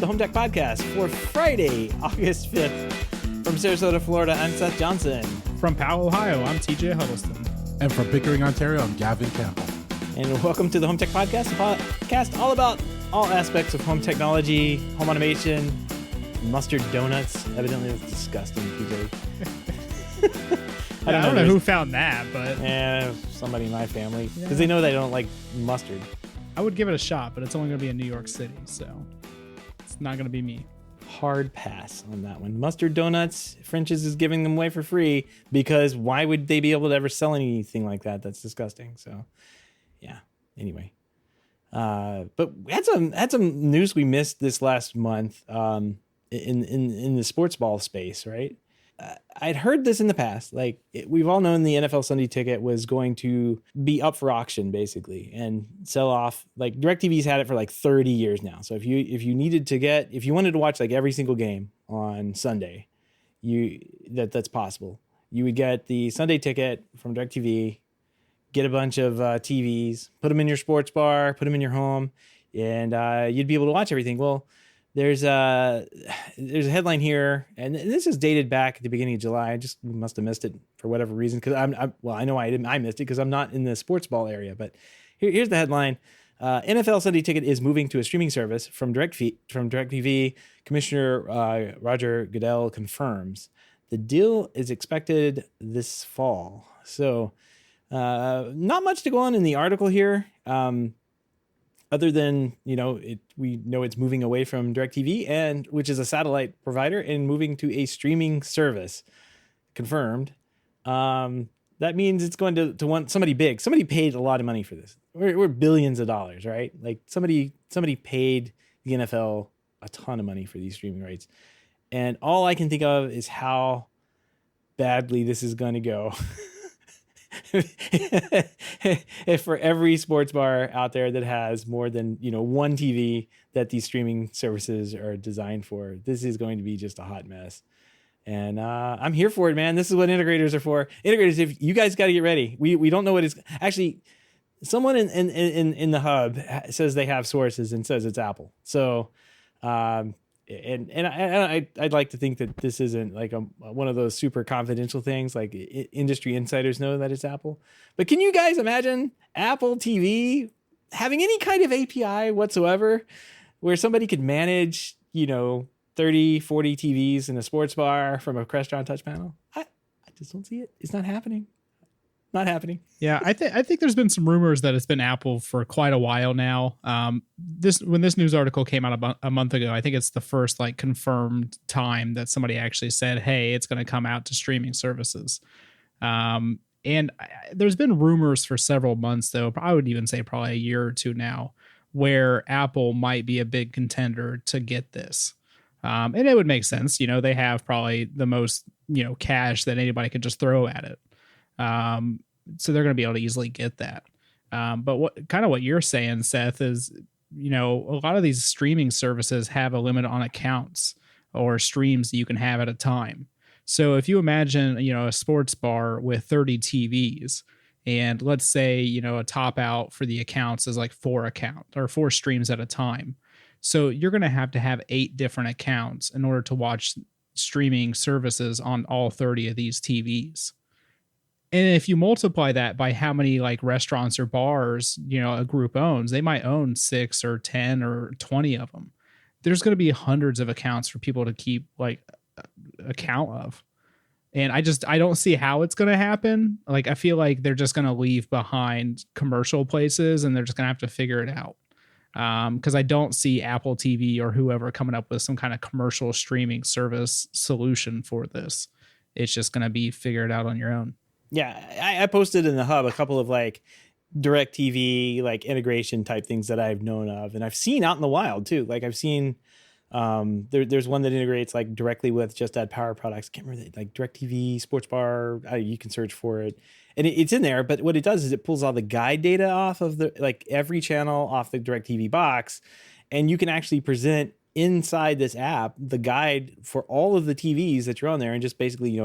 the HomeTech Podcast for Friday, August 5th. From Sarasota, Florida, I'm Seth Johnson. From Powell, Ohio, I'm TJ Huddleston. And from Pickering, Ontario, I'm Gavin Campbell. And welcome to the HomeTech Podcast, a podcast all about all aspects of home technology, home automation, mustard donuts. Evidently, that's disgusting, TJ. I don't know who found that, but... somebody in my family. Because they know they don't like mustard. I would give it a shot, but it's only going to be in New York City, so it's not going to be me. Hard pass on that one. Mustard donuts, French's is giving them away for free because why would they be able to ever sell anything like that? That's disgusting. So, yeah. Anyway, but we had some news we missed this last month in the sports ball space, right? I'd heard this in the past. Like we've all known the NFL Sunday Ticket was going to be up for auction basically and sell off. Like DirecTV's had it for like 30 years now. So if you wanted to watch like every single game on Sunday, that's possible. You would get the Sunday Ticket from DirecTV, get a bunch of TVs, put them in your sports bar, put them in your home, and you'd be able to watch everything. Well, there's a headline here, and this is dated back at the beginning of July. I just must have missed it for whatever reason because I know I missed it because I'm not in the sports ball area. But here's the headline: NFL Sunday Ticket is moving to a streaming service from DirecTV. Commissioner Roger Goodell confirms the deal is expected this fall. So not much to go on in the article here. Other than, we know it's moving away from DirecTV, which is a satellite provider, and moving to a streaming service. Confirmed. That means it's going to want somebody big. Somebody paid a lot of money for this. We're billions of dollars, right? Like somebody paid the NFL a ton of money for these streaming rights. And all I can think of is how badly this is going to go. If for every sports bar out there that has more than one TV that these streaming services are designed for, this is going to be just a hot mess. And I'm here for it, man. This is what integrators are for. Integrators, if you guys got to get ready. We don't know what is actually. Someone in the hub says they have sources and says it's Apple. So. And I'd like to think that this isn't like one of those super confidential things, like industry insiders know that it's Apple. But can you guys imagine Apple TV having any kind of API whatsoever where somebody could manage, 30, 40 TVs in a sports bar from a Crestron touch panel? I just don't see it. It's not happening. Not happening. Yeah, I think there's been some rumors that it's been Apple for quite a while now. When this news article came out a month ago, I think it's the first confirmed time that somebody actually said, "Hey, it's going to come out to streaming services." There's been rumors for several months, though. I would even say probably a year or two now, where Apple might be a big contender to get this. And it would make sense. They have probably the most cash that anybody could just throw at it. So they're going to be able to easily get that. But what you're saying, Seth, is, a lot of these streaming services have a limit on accounts or streams that you can have at a time. So if you imagine, a sports bar with 30 TVs, and let's say, a top out for the accounts is like 4 streams at a time. So you're going to have 8 different accounts in order to watch streaming services on all 30 of these TVs. And if you multiply that by how many restaurants or bars, a group owns, they might own 6 or 10 or 20 of them. There's going to be hundreds of accounts for people to keep account of. And I don't see how it's going to happen. I feel like they're just going to leave behind commercial places and they're just going to have to figure it out. Because I don't see Apple TV or whoever coming up with some kind of commercial streaming service solution for this. It's just going to be figured out on your own. Yeah, I posted in the hub a couple of DirecTV integration type things that I've known of, and I've seen out in the wild too. I've seen there's one that integrates directly with Just Add Power products. I can't remember DirecTV Sports Bar. You can search for it, and it's in there. But what it does is it pulls all the guide data off of every channel off the DirecTV box, and you can actually present inside this app the guide for all of the TVs that you're on there, and just basically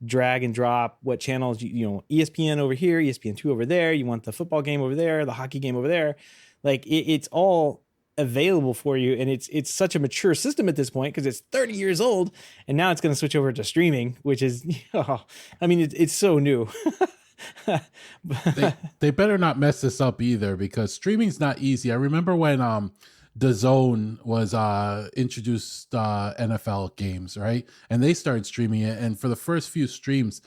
drag and drop what channels, ESPN over here, ESPN2 over there. You want the football game over there, the hockey game over there. It's all available for you, and it's such a mature system at this point because it's 30 years old, and now it's going to switch over to streaming, which is it's so new. They better not mess this up either, because streaming's not easy. I remember when DAZN was introduced NFL games, right? And they started streaming it, and for the first few streams,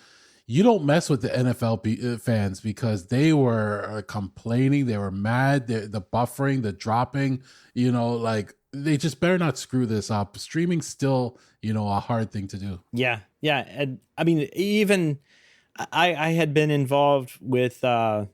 you don't mess with the NFL fans because they were complaining, they were mad, the buffering, the dropping, like they just better not screw this up. Streaming's still, a hard thing to do. Yeah. And I mean, even I had been involved with a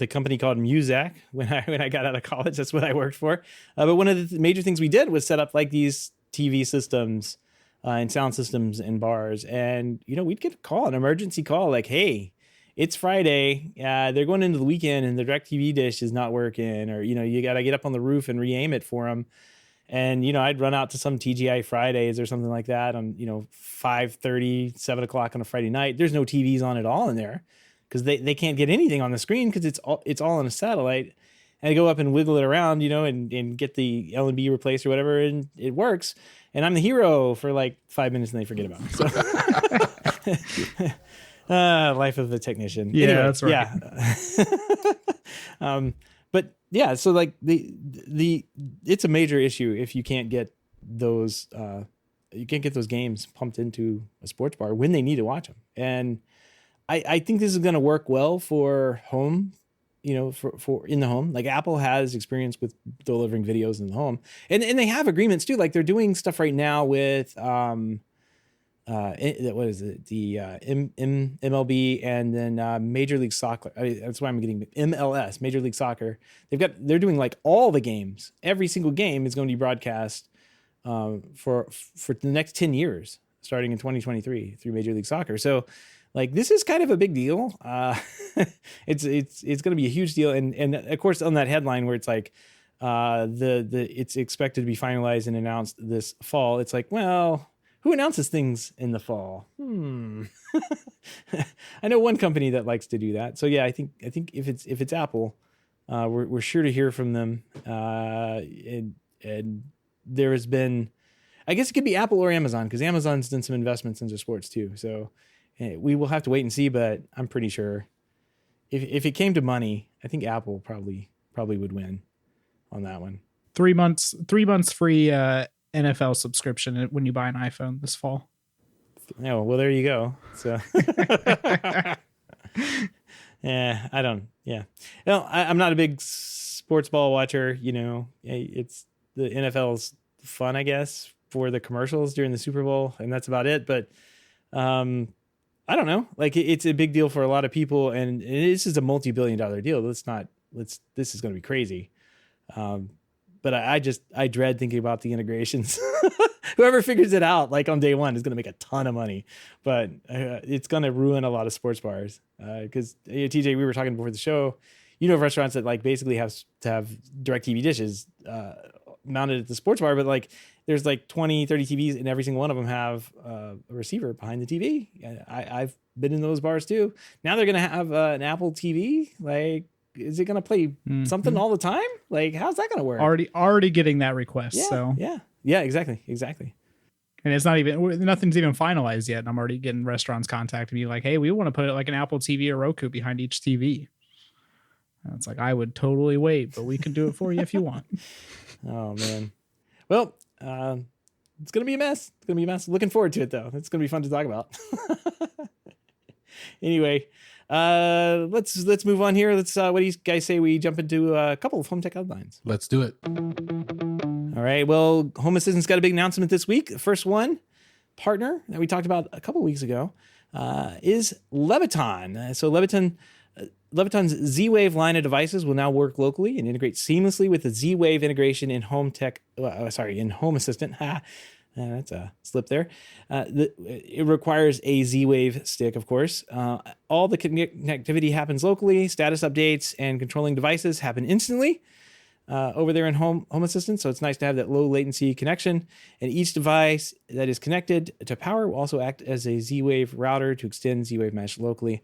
company called Muzak when I got out of college. That's what I worked for. But one of the major things we did was set up like these TV systems and sound systems in bars. And, we'd get a call, an emergency call, like, hey, it's Friday. They're going into the weekend and the DirecTV dish is not working. Or, you got to get up on the roof and re-aim it for them. And, I'd run out to some TGI Fridays or something like that on, 5:30, 7 o'clock on a Friday night. There's no TVs on at all in there because they can't get anything on the screen because it's all on a satellite. And I go up and wiggle it around, and get the L&B replaced or whatever, and it works. And I'm the hero for like 5 minutes and they forget about it. So, life of a technician. Yeah, anyway, that's right. Yeah. But yeah, so like it's a major issue if you can't get those games pumped into a sports bar when they need to watch them. And I think this is going to work well for home, for in the home. Like Apple has experience with delivering videos in the home, and they have agreements too. Like they're doing stuff right now with what is it? The MLB and then Major League Soccer. That's why I'm getting MLS, Major League Soccer. They're doing like all the games. Every single game is going to be broadcast for the next 10 years, starting in 2023 through Major League Soccer. So like this is kind of a big deal. It's going to be a huge deal. And of course on that headline where it's like it's expected to be finalized and announced this fall. It's like, well, who announces things in the fall? I know one company that likes to do that. So yeah, I think if it's Apple, we're sure to hear from them. And there has been, I guess it could be Apple or Amazon, because Amazon's done some investments into sports too. So we will have to wait and see, but I'm pretty sure if it came to money, I think Apple probably would win on that one. 3 months free NFL subscription when you buy an iPhone this fall. Oh, well, there you go. So, yeah, I don't. Yeah, no, I'm not a big sports ball watcher. It's the NFL's fun, I guess, for the commercials during the Super Bowl, and that's about it. But I don't know. Like it's a big deal for a lot of people, and this is a multi-billion-dollar deal. This is going to be crazy. But I dread thinking about the integrations. Whoever figures it out, like on day one, is going to make a ton of money, but it's going to ruin a lot of sports bars. Because TJ, we were talking before the show, restaurants that like basically have to have DirecTV dishes mounted at the sports bar, but like there's like 20, 30 TVs and every single one of them have a receiver behind the TV. I've been in those bars too. Now they're going to have an Apple TV. Like, is it going to play something all the time? Like, how's that going to work? Already getting that request. Yeah, so yeah, exactly. And it's nothing's even finalized yet. And I'm already getting restaurants contacting me like, hey, we want to put like an Apple TV or Roku behind each TV. And it's like, I would totally wait, but we can do it for you if you want. Oh man. Well, it's going to be a mess. Looking forward to it though. It's going to be fun to talk about. Anyway, let's move on here. What do you guys say we jump into a couple of HomeTech headlines? Let's do it. All right. Well, Home Assistant's got a big announcement this week. The first one, partner that we talked about a couple of weeks ago, is Leviton. So Leviton's Z-Wave line of devices will now work locally and integrate seamlessly with the Z-Wave integration in in Home Assistant. That's a slip there. It requires a Z-Wave stick, of course. All the connectivity happens locally. Status updates and controlling devices happen instantly over there in Home Assistant. So it's nice to have that low latency connection. And each device that is connected to power will also act as a Z-Wave router to extend Z-Wave mesh locally.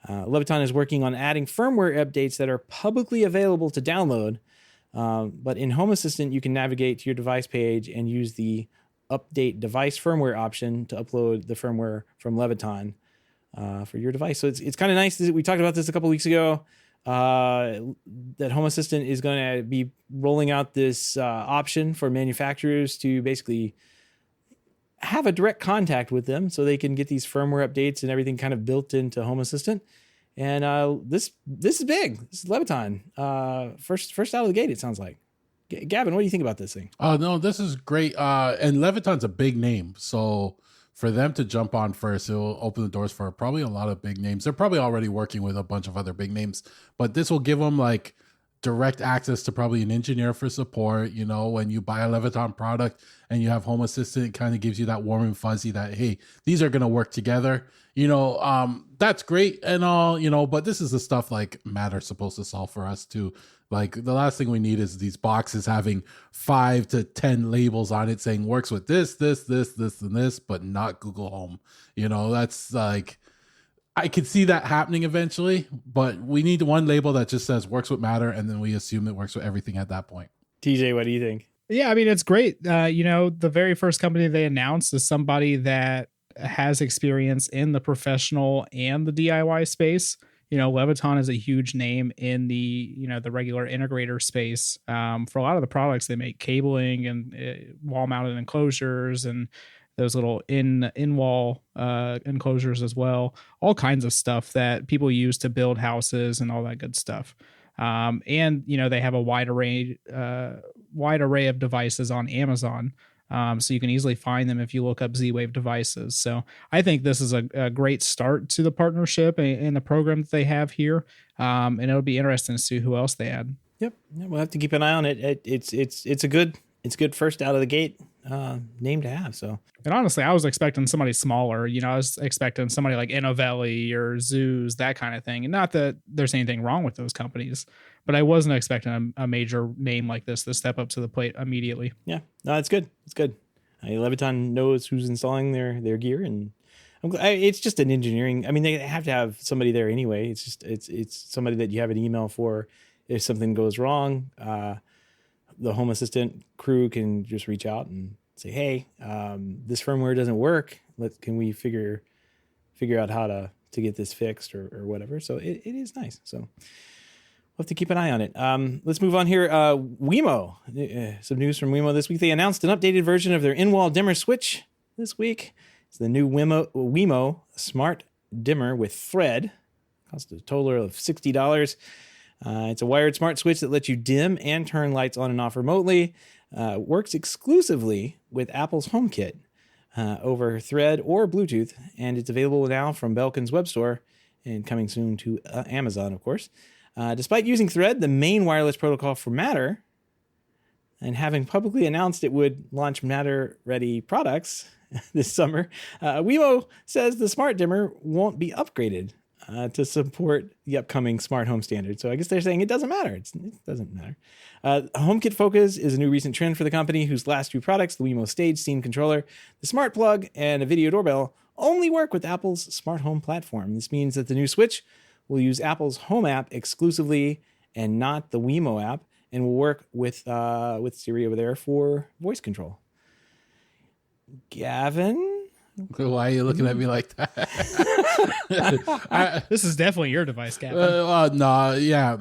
Leviton is working on adding firmware updates that are publicly available to download But in Home Assistant, you can navigate to your device page and use the update device firmware option to upload the firmware from Leviton for your device. So it's kind of nice. We talked about this a couple weeks ago, that Home Assistant is going to be rolling out this option for manufacturers to basically have a direct contact with them so they can get these firmware updates and everything kind of built into Home Assistant. And this is big. This is Leviton. First out of the gate, it sounds like. Gavin, what do you think about this thing? Oh, no, this is great. And Leviton's a big name. So for them to jump on first, it will open the doors for probably a lot of big names. They're probably already working with a bunch of other big names, but this will give them like direct access to probably an engineer for support. You know, when you buy a Leviton product and you have Home Assistant, it kind of gives you that warm and fuzzy that, hey, these are going to work together. You know, that's great and all, you know, but this is the stuff like Matter's supposed to solve for us too. Like the last thing we need is these boxes having 5 to 10 labels on it saying works with this, and this, but not Google Home. You know, that's like, I could see that happening eventually, but we need one label that just says works with Matter, and then we assume it works with everything at that point. TJ, what do you think? Yeah, I mean, it's great. You know, the very first company they announced is somebody that has experience in the professional and the DIY space. You know, Leviton is a huge name in the, you know, the regular integrator space. For a lot of the products, they make cabling and wall-mounted enclosures and those little in-wall enclosures as well. All kinds of stuff that people use to build houses and all that good stuff. And you know, they have a wide array of devices on Amazon. So you can easily find them if you look up Z-Wave devices. So I think this is a great start to the partnership and the program that they have here. And it'll be interesting to see who else they add. Yep, we'll have to keep an eye on it. It's a good first out of the gate name to have. So, and honestly, I was expecting somebody smaller. You know, I was expecting somebody like Innovelli or Zeus, that kind of thing. And not that there's anything wrong with those companies, but I wasn't expecting a major name like this to step up to the plate immediately. Yeah, no, it's good. It's good. Leviton knows who's installing their gear, and it's just an engineering. I mean, they have to have somebody there anyway. It's just it's somebody that you have an email for if something goes wrong. The Home Assistant crew can just reach out and say, "Hey, this firmware doesn't work. Can we figure out how to get this fixed or whatever?" So it is nice. So we'll have to keep an eye on it. Let's move on here. Wemo. Some news from Wemo this week. They announced an updated version of their in-wall dimmer switch this week. It's the new Wemo Smart Dimmer with thread. Cost a total of $60. It's a wired smart switch that lets you dim and turn lights on and off remotely. Works exclusively with Apple's HomeKit over Thread or Bluetooth, and it's available now from Belkin's web store and coming soon to Amazon, of course. Despite using Thread, the main wireless protocol for Matter, and having publicly announced it would launch Matter-ready products this summer, Wemo says the smart dimmer won't be upgraded to support the upcoming smart home standard. So I guess they're saying it doesn't matter. It doesn't matter. HomeKit Focus is a new recent trend for the company whose last two products, the Wemo Stage Scene Controller, the Smart Plug, and a video doorbell, only work with Apple's smart home platform. This means that the new switch will use Apple's Home app exclusively and not the Wemo app, and will work with Siri over there for voice control. Gavin? Why are you looking at me like that? This is definitely your device, Gavin. No, yeah.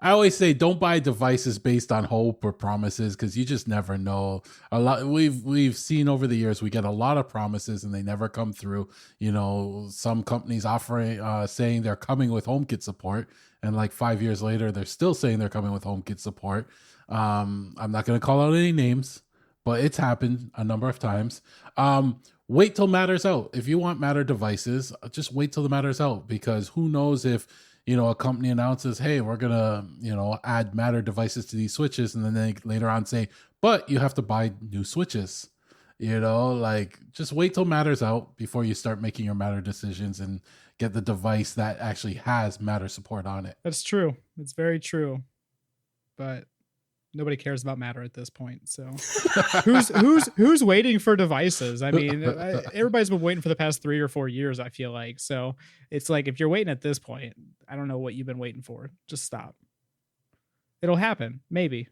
I always say don't buy devices based on hope or promises, because you just never know. A lot we've seen over the years, we get a lot of promises and they never come through. You know, some companies offering saying they're coming with HomeKit support, and like 5 years later they're still saying they're coming with HomeKit support. I'm not going to call out any names, but it's happened a number of times. Wait till Matter's out. If you want Matter devices, just wait till the Matter's out, because who knows if, you know, a company announces, hey, we're going to, you know, add Matter devices to these switches. And then they later on say, but you have to buy new switches. You know, like, just wait till Matter's out before you start making your Matter decisions and get the device that actually has Matter support on it. That's true. It's very true. But nobody cares about Matter at this point. So who's waiting for devices? I mean, everybody's been waiting for the past 3 or 4 years, I feel like. So it's like, if you're waiting at this point, I don't know what you've been waiting for. Just stop. It'll happen. Maybe.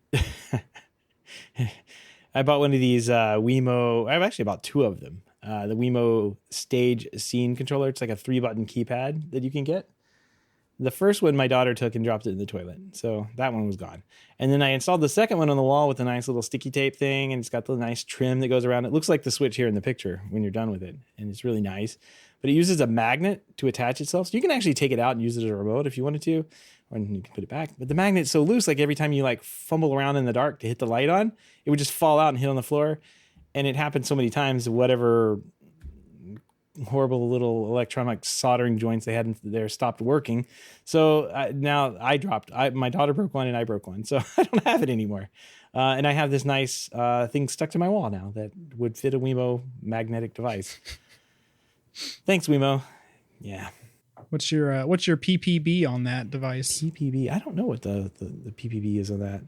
I bought one of these Wemo. I've actually bought two of them. The Wemo Stage Scene Controller. It's like a 3-button keypad that you can get. The first one my daughter took and dropped it in the toilet. So that one was gone. And then I installed the second one on the wall with a nice little sticky tape thing. And it's got the nice trim that goes around. It looks like the Switch here in the picture when you're done with it. And it's really nice. But it uses a magnet to attach itself. So you can actually take it out and use it as a remote if you wanted to. Or you can put it back. But the magnet's so loose, like every time you like fumble around in the dark to hit the light on, it would just fall out and hit on the floor. And it happened so many times, whatever horrible little electronic soldering joints they had in there stopped working. So now my daughter broke one and I broke one. So I don't have it anymore. And I have this nice thing stuck to my wall now that would fit a Wemo magnetic device. Thanks, Wemo. Yeah. What's your PPB on that device? PPB. I don't know what the PPB is on that.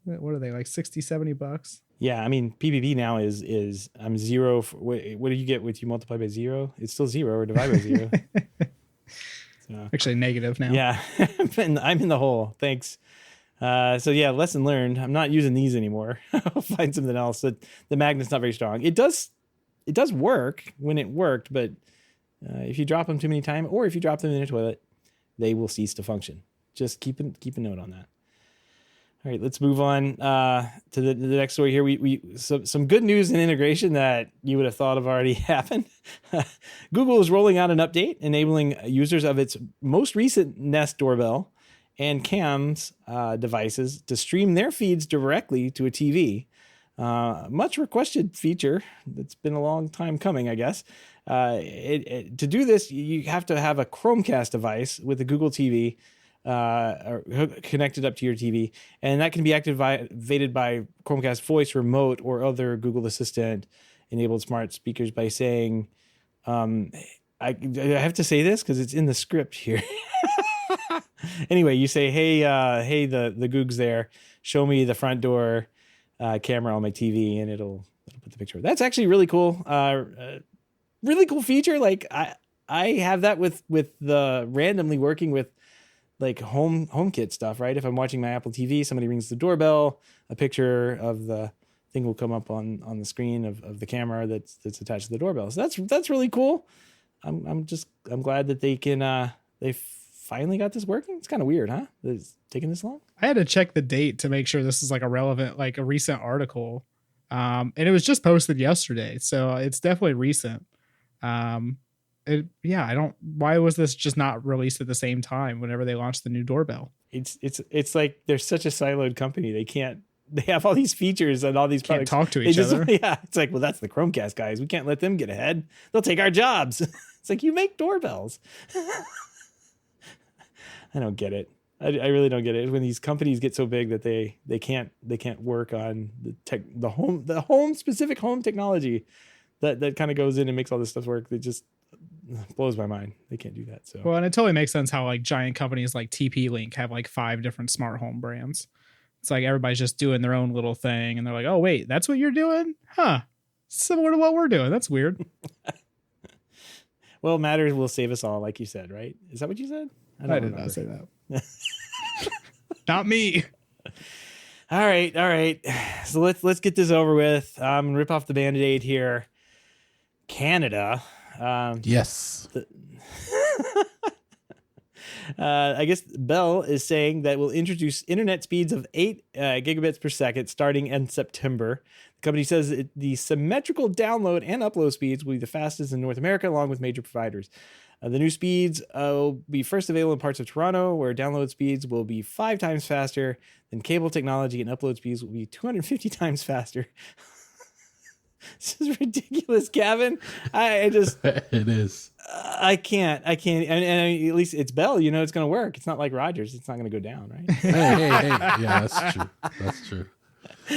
What are they, like $60-$70? Yeah, I mean PPB now is I'm zero. What do you get with you multiply by 0? It's still 0 or divide by 0. So, actually negative now. Yeah, I'm in the hole. Thanks. So yeah, lesson learned. I'm not using these anymore. I'll find something else. The magnet's not very strong. It does work when it worked, but if you drop them too many times, or if you drop them in a toilet, they will cease to function. Just keep a note on that. All right, let's move on to the next story here. Some good news and integration that you would have thought have already happened. Google is rolling out an update enabling users of its most recent Nest doorbell and Cams devices to stream their feeds directly to a TV. Much requested feature that's been a long time coming, I guess. To do this, you have to have a Chromecast device with a Google TV or connected up to your TV, and that can be activated by Chromecast Voice Remote or other Google Assistant enabled smart speakers by saying, I have to say this because it's in the script here. Anyway, you say, hey, the Goog's there. Show me the front door camera on my TV, and it'll put the picture. That's actually really cool. Really cool feature. Like I have that with the randomly working with like HomeKit stuff, right? If I'm watching my Apple TV, somebody rings the doorbell, a picture of the thing will come up on the screen of the camera that's attached to the doorbell. So that's really cool. I'm glad that they finally got this working. It's kind of weird, huh? It's taking this long. I had to check the date to make sure this is like a relevant, like a recent article. And it was just posted yesterday. So it's definitely recent. Why was this just not released at the same time whenever they launched the new doorbell? It's like they're such a siloed company. They have all these features and all these can't products. Talk to each other. Yeah. It's like, well, that's the Chromecast guys. We can't let them get ahead. They'll take our jobs. It's like, you make doorbells. I don't get it. I really don't get it. When these companies get so big that they can't work on the home specific home technology that kind of goes in and makes all this stuff work. It just blows my mind. They can't do that. So well, and it totally makes sense how like giant companies like TP-Link have like 5 different smart home brands. It's like everybody's just doing their own little thing, and they're like, "Oh wait, that's what you're doing? Huh? Similar to what we're doing. That's weird." Well, Matter will save us all, like you said, right? Is that what you said? I did not say that. Not me. All right. So let's get this over with. I'm gonna rip off the Band-Aid here. Canada. Yes. I guess Bell is saying that will introduce internet speeds of 8 gigabits per second starting in September. The company says the symmetrical download and upload speeds will be the fastest in North America, along with major providers. The new speeds will be first available in parts of Toronto, where download speeds will be 5 times faster than cable technology, and upload speeds will be 250 times faster. This is ridiculous, Gavin. I just it is. I can't. And at least it's Bell. You know, it's going to work. It's not like Rogers. It's not going to go down, right? Hey. Yeah, that's true.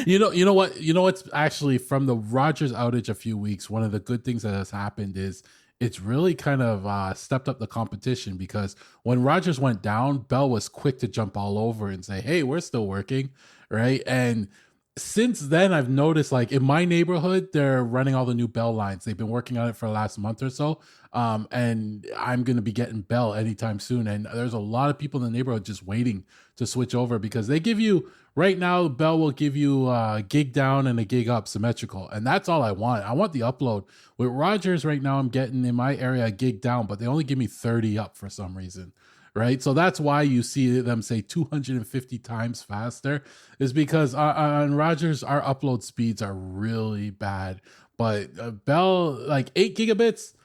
You know what? You know what's actually from the Rogers outage a few weeks. One of the good things that has happened is it's really kind of stepped up the competition, because when Rogers went down, Bell was quick to jump all over and say, "Hey, we're still working," right? And since then, I've noticed like in my neighborhood, they're running all the new Bell lines. They've been working on it for the last month or so. And I'm going to be getting Bell anytime soon. And there's a lot of people in the neighborhood just waiting to switch over because they give you right now, Bell will give you a gig down and a gig up symmetrical. And that's all I want. I want the upload. With Rogers right now, I'm getting in my area a gig down, but they only give me 30 up for some reason. Right. So that's why you see them say 250 times faster is because on Rogers, our upload speeds are really bad. But Bell, like 8 gigabits,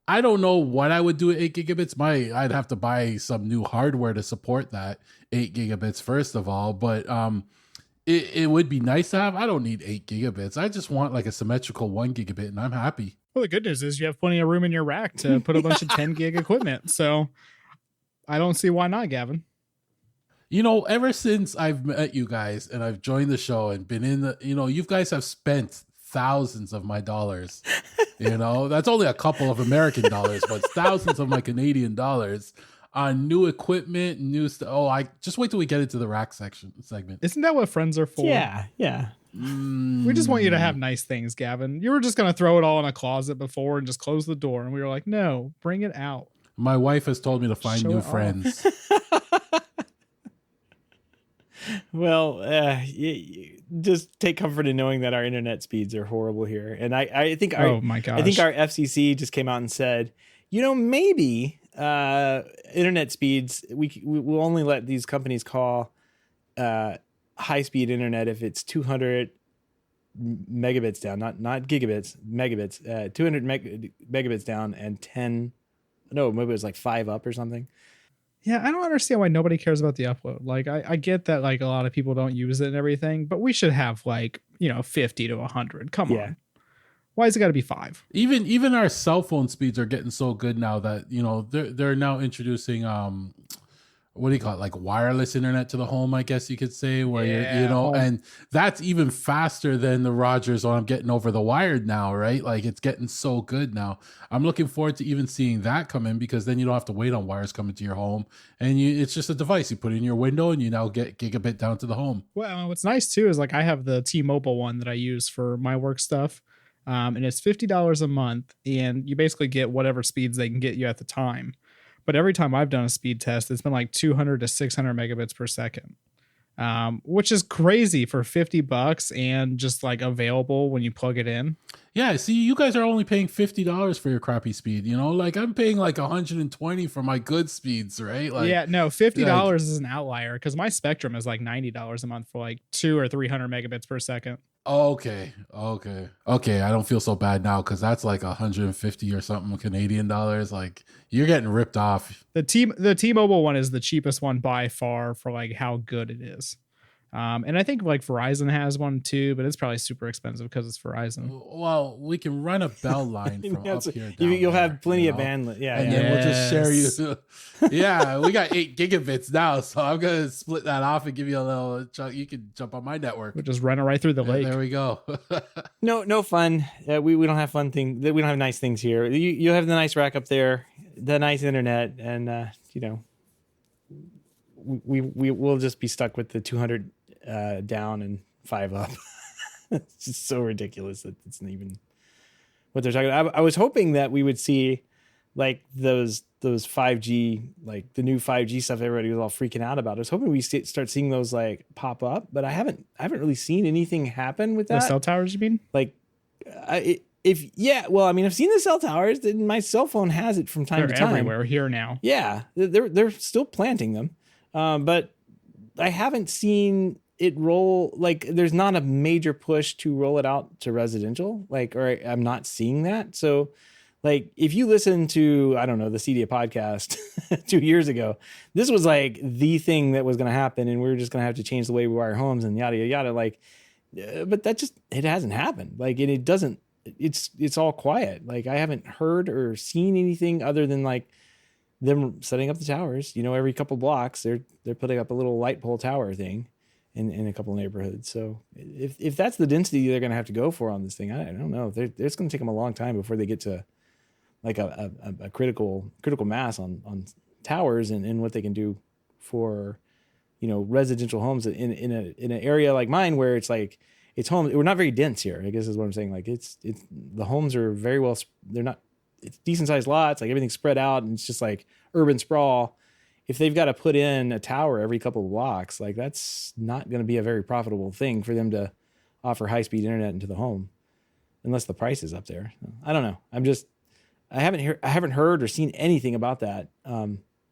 I don't know what I would do at 8 gigabits. I'd have to buy some new hardware to support that 8 gigabits, first of all. But it would be nice to have. I don't need 8 gigabits. I just want like a symmetrical 1 gigabit and I'm happy. Well, the good news is you have plenty of room in your rack to put a bunch of 10 gig equipment. So I don't see why not, Gavin. You know, ever since I've met you guys and I've joined the show and been in the, you guys have spent thousands of my dollars. That's only a couple of American dollars, but thousands of my Canadian dollars on new equipment, new stuff. Oh, I just wait till we get into the rack segment. Isn't that what friends are for? Yeah. We just want you to have nice things, Gavin. You were just going to throw it all in a closet before and just close the door. And we were like, no, bring it out. My wife has told me to find new friends. Well, just take comfort in knowing that our internet speeds are horrible here. And I think oh my gosh. I think our FCC just came out and said, maybe internet speeds, we'll only let these companies call high speed internet if it's 200 megabits down, not gigabits, megabits, 200 megabits down and maybe it was like 5 up or something. Yeah, I don't understand why nobody cares about the upload. Like, I get that like a lot of people don't use it and everything, but we should have like 50 to 100. Come on, why has it got to be 5? Even our cell phone speeds are getting so good now that they're now introducing what do you call it, like wireless internet to the home, I guess you could say, where and that's even faster than the Rogers one I'm getting over the wired now, right? Like it's getting so good now. I'm looking forward to even seeing that come in because then you don't have to wait on wires coming to your home and it's just a device you put in your window and you now get gigabit down to the home. Well, what's nice too is like I have the T-Mobile one that I use for my work stuff. And it's $50 a month and you basically get whatever speeds they can get you at the time. But every time I've done a speed test, it's been like 200 to 600 megabits per second, which is crazy for $50 and just like available when you plug it in. Yeah, see, you guys are only paying $50 for your crappy speed. Like I'm paying like $120 for my good speeds, right? Like, yeah, no, $50 is an outlier because my Spectrum is like $90 a month for like 200 or 300 megabits per second. Okay. I don't feel so bad now because that's like 150 or something Canadian dollars. Like you're getting ripped off. The T-Mobile one is the cheapest one by far for like how good it is. And I think like Verizon has one too, but it's probably super expensive because it's Verizon. Well, we can run a Bell line from up here. You'll have plenty of bandwidth. Yeah. And then we'll just share you. Yeah, we got 8 gigabits now. So I'm going to split that off and give you a little chunk. You can jump on my network. We'll just run it right through the lake. There we go. No fun. We don't have fun things. We don't have nice things here. You have the nice rack up there, the nice internet, and we'll just be stuck with the 200 down and 5 up. It's just so ridiculous that it's not even what they're talking about. I was hoping that we would see like those 5G, like the new 5G stuff everybody was all freaking out about. I was hoping we start seeing those like pop up, but I haven't really seen anything happen with that. The cell towers, you mean? Like I've seen the cell towers. And my cell phone has it from time to time. They're everywhere here now. Yeah, they're still planting them, but I haven't seen it roll. Like there's not a major push to roll it out to residential. Like, or I'm not seeing that. So, like if you listen to the CDA podcast 2 years ago, this was like the thing that was going to happen, and we were just going to have to change the way we wire homes and yada yada yada. Like, but it hasn't happened. Like, and it doesn't. It's all quiet. Like I haven't heard or seen anything other than like them setting up the towers. Every couple blocks they're putting up a little light pole tower thing in a couple of neighborhoods. So if that's the density they're going to have to go for on this thing, I don't know. It's going to take them a long time before they get to like a critical mass on towers and what they can do for residential homes in an area like mine where it's like it's home. We're not very dense here, I guess is what I'm saying. Like it's the homes are very well, they're not, it's decent sized lots, like everything's spread out and it's just like urban sprawl. If they've got to put in a tower every couple of blocks, like that's not going to be a very profitable thing for them to offer high speed internet into the home unless the price is up there. I don't know. I haven't heard or seen anything about that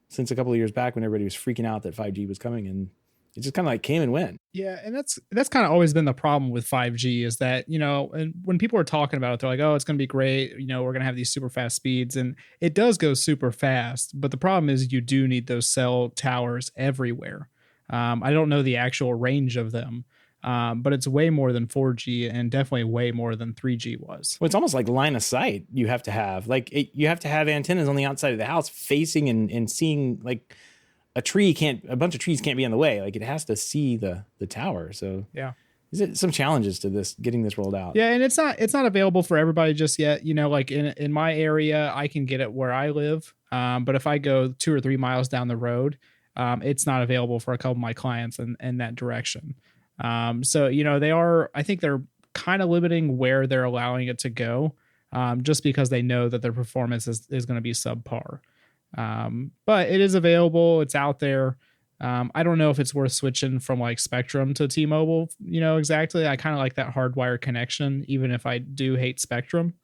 since a couple of years back when everybody was freaking out that 5G was coming, and it just kind of like came and went. Yeah, and that's kind of always been the problem with 5G is that, and when people are talking about it, they're like, oh, it's going to be great. We're going to have these super fast speeds, and it does go super fast. But the problem is you do need those cell towers everywhere. I don't know the actual range of them. But it's way more than 4G and definitely way more than 3G was. Well, it's almost like line of sight you have to have. Like you have to have antennas on the outside of the house facing and seeing, like a bunch of trees can't be in the way. Like it has to see the tower. So yeah. Is it some challenges to getting this rolled out? Yeah, and it's not available for everybody just yet. Like in my area, I can get it where I live. But if I go 2 or 3 miles down the road, it's not available for a couple of my clients in that direction. So, I think they're kind of limiting where they're allowing it to go, just because they know that their performance is going to be subpar. But it is available. It's out there. I don't know if it's worth switching from like Spectrum to T-Mobile, exactly. I kind of like that hardwired connection, even if I do hate Spectrum.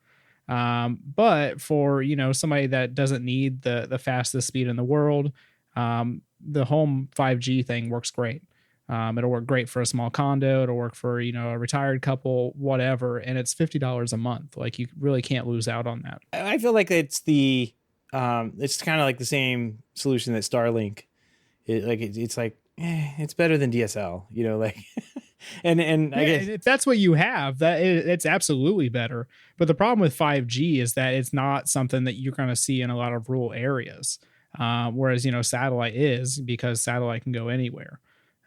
But for, somebody that doesn't need the fastest speed in the world, the home 5G thing works great. It'll work great for a small condo. It'll work for, a retired couple, whatever. And it's $50 a month. Like you really can't lose out on that. I feel like it's it's kind of like the same solution that Starlink. It's like, it's better than DSL, like, and I guess if that's what you have, it's absolutely better. But the problem with 5G is that it's not something that you're going to see in a lot of rural areas. Whereas, satellite is, because satellite can go anywhere.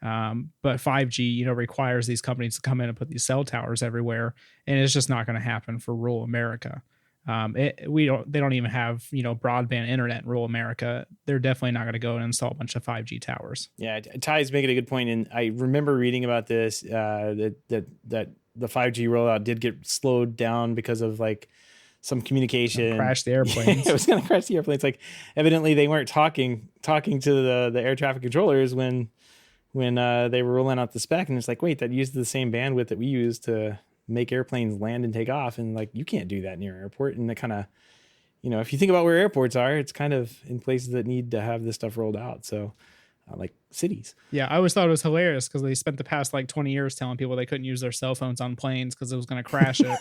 But 5G, requires these companies to come in and put these cell towers everywhere, and it's just not going to happen for rural America. They don't even have, broadband internet in rural America. They're definitely not going to go and install a bunch of 5G towers. Yeah, Ty's making a good point, and I remember reading about this that the 5G rollout did get slowed down because of like some communication. Crash the airplanes. It was going to crash the airplanes. Like evidently they weren't talking to the air traffic controllers when they were rolling out the spec, and it's like, wait, that uses the same bandwidth that we use to make airplanes land and take off, and like you can't do that near an airport. And it kind of, if you think about where airports are, it's kind of in places that need to have this stuff rolled out. So like cities. Yeah, I always thought it was hilarious because they spent the past like 20 years telling people they couldn't use their cell phones on planes because it was going to crash it.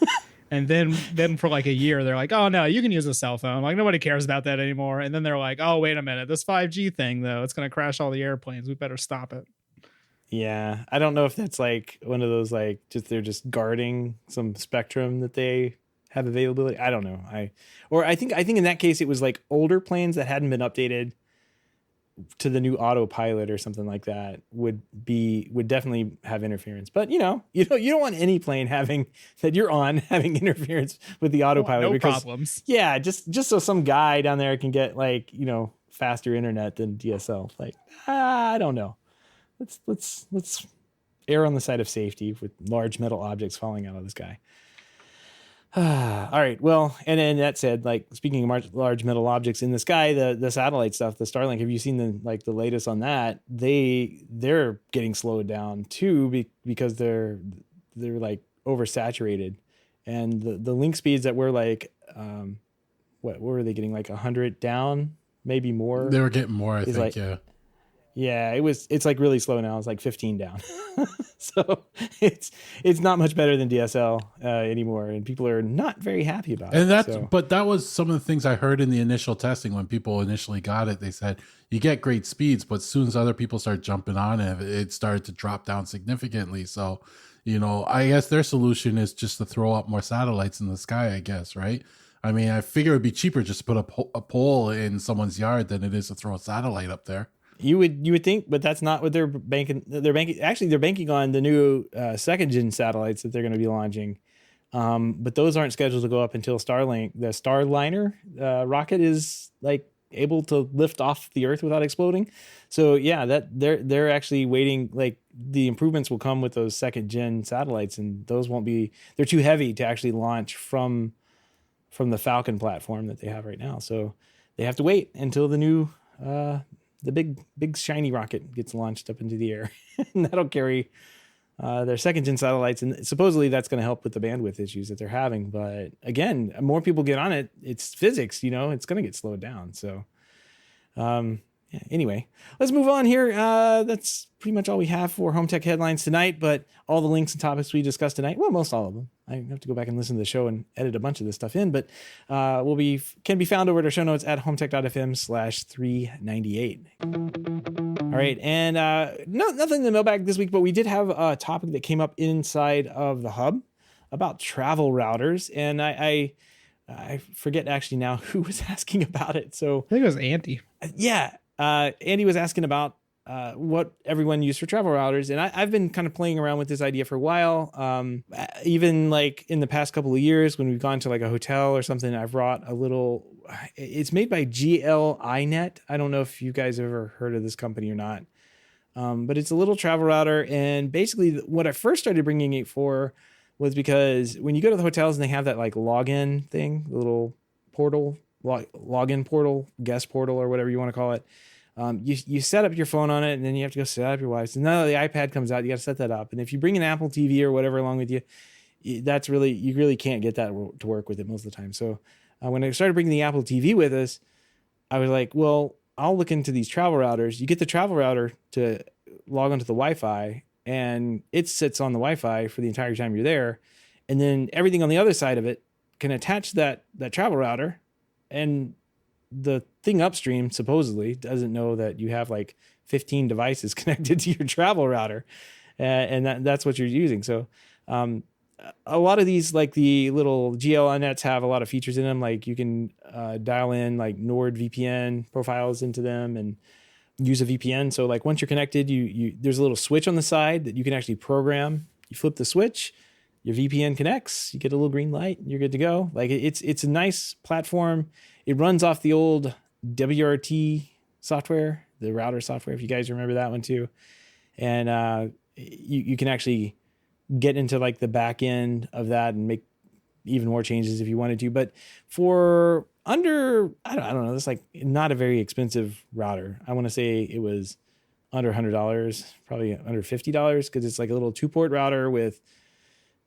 And then for like a year, they're like, oh no, you can use a cell phone. Like nobody cares about that anymore. And then they're like, oh, wait a minute, this 5G thing though, it's going to crash all the airplanes. We better stop it. Yeah, I don't know if that's like one of those like they're just guarding some spectrum that they have availability. I don't know. I think in that case it was like older planes that hadn't been updated to the new autopilot or something like that would definitely have interference. But you don't want any plane having interference with the autopilot. No because, problems. Yeah, just so some guy down there can get like faster internet than DSL. Like I don't know. Let's err on the side of safety with large metal objects falling out of the sky. All right. Well, and then that said, like speaking of large metal objects in the sky, the satellite stuff, the Starlink. Have you seen the latest on that? They're getting slowed down too because they're like oversaturated, and the link speeds that were like what were they getting, like 100 down, maybe more? They were getting more, I think. Like, yeah. Yeah, it's like really slow now. It's like 15 down. So it's not much better than DSL anymore, and people are not very happy about it. But that was some of the things I heard in the initial testing when people initially got it. They said you get great speeds, but as soon as other people start jumping on it, it started to drop down significantly. So, I guess their solution is just to throw up more satellites in the sky, I guess, right? I mean, I figure it'd be cheaper just to put a pole in someone's yard than it is to throw a satellite up there. You would think, but that's not what they're banking. They're banking on the new second gen satellites that they're going to be launching. But those aren't scheduled to go up until Starlink. The Starliner rocket is like able to lift off the Earth without exploding. So yeah, that they're actually waiting. Like the improvements will come with those 2nd-gen satellites, and those won't be. They're too heavy to actually launch from the Falcon platform that they have right now. So they have to wait until the new the big shiny rocket gets launched up into the air, and that'll carry their 2nd-gen satellites. And supposedly that's going to help with the bandwidth issues that they're having. But again, more people get on it. It's physics, it's going to get slowed down. So, yeah, anyway, let's move on here. That's pretty much all we have for HomeTech Headlines tonight, but all the links and topics we discussed tonight, well, most all of them. I have to go back and listen to the show and edit a bunch of this stuff in, but can be found over at our show notes at HomeTech.fm/398. All right, and nothing in the mailbag this week, but we did have a topic that came up inside of the hub about travel routers, and I forget actually now who was asking about it. So I think it was Andy. Yeah, Andy was asking about what everyone used for travel routers, and I've been kind of playing around with this idea for a while. Even like in the past couple of years, when we've gone to like a hotel or something, I've brought a little. It's made by GLINet. I don't know if you guys have ever heard of this company or not, but it's a little travel router. And basically, what I first started bringing it for was because when you go to the hotels and they have that like login thing, the little portal, login portal, guest portal, or whatever you want to call it. You set up your phone on it, and then you have to go set up your Wi-Fi. So now the iPad comes out, you got to set that up. And if you bring an Apple TV or whatever along with you, you really can't get that to work with it most of the time. So when I started bringing the Apple TV with us, I was like, well, I'll look into these travel routers. You get the travel router to log onto the Wi-Fi, and it sits on the Wi-Fi for the entire time you're there. And then everything on the other side of it can attach that travel router, and the thing upstream supposedly doesn't know that you have like 15 devices connected to your travel router, and that's what you're using. So a lot of these, like the little GLNets, have a lot of features in them. Like you can dial in like NordVPN profiles into them and use a VPN. So like once you're connected, you there's a little switch on the side that you can actually program. You flip the switch, your VPN connects, you get a little green light, and you're good to go. Like it's a nice platform. It runs off the old WRT software, the router software, if you guys remember that one too. And you can actually get into like the back end of that and make even more changes if you wanted to. But for under, I don't know, it's like not a very expensive router. I want to say it was under $100, probably under $50, because it's like a little 2-port router with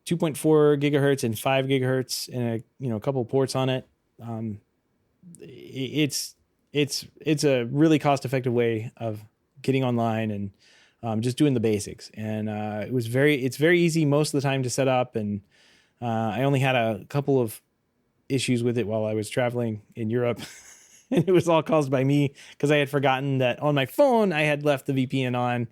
2.4 gigahertz and 5 gigahertz and a couple of ports on it. It's a really cost-effective way of getting online and just doing the basics. And it's very easy most of the time to set up. And I only had a couple of issues with it while I was traveling in Europe. And it was all caused by me because I had forgotten that on my phone I had left the VPN on.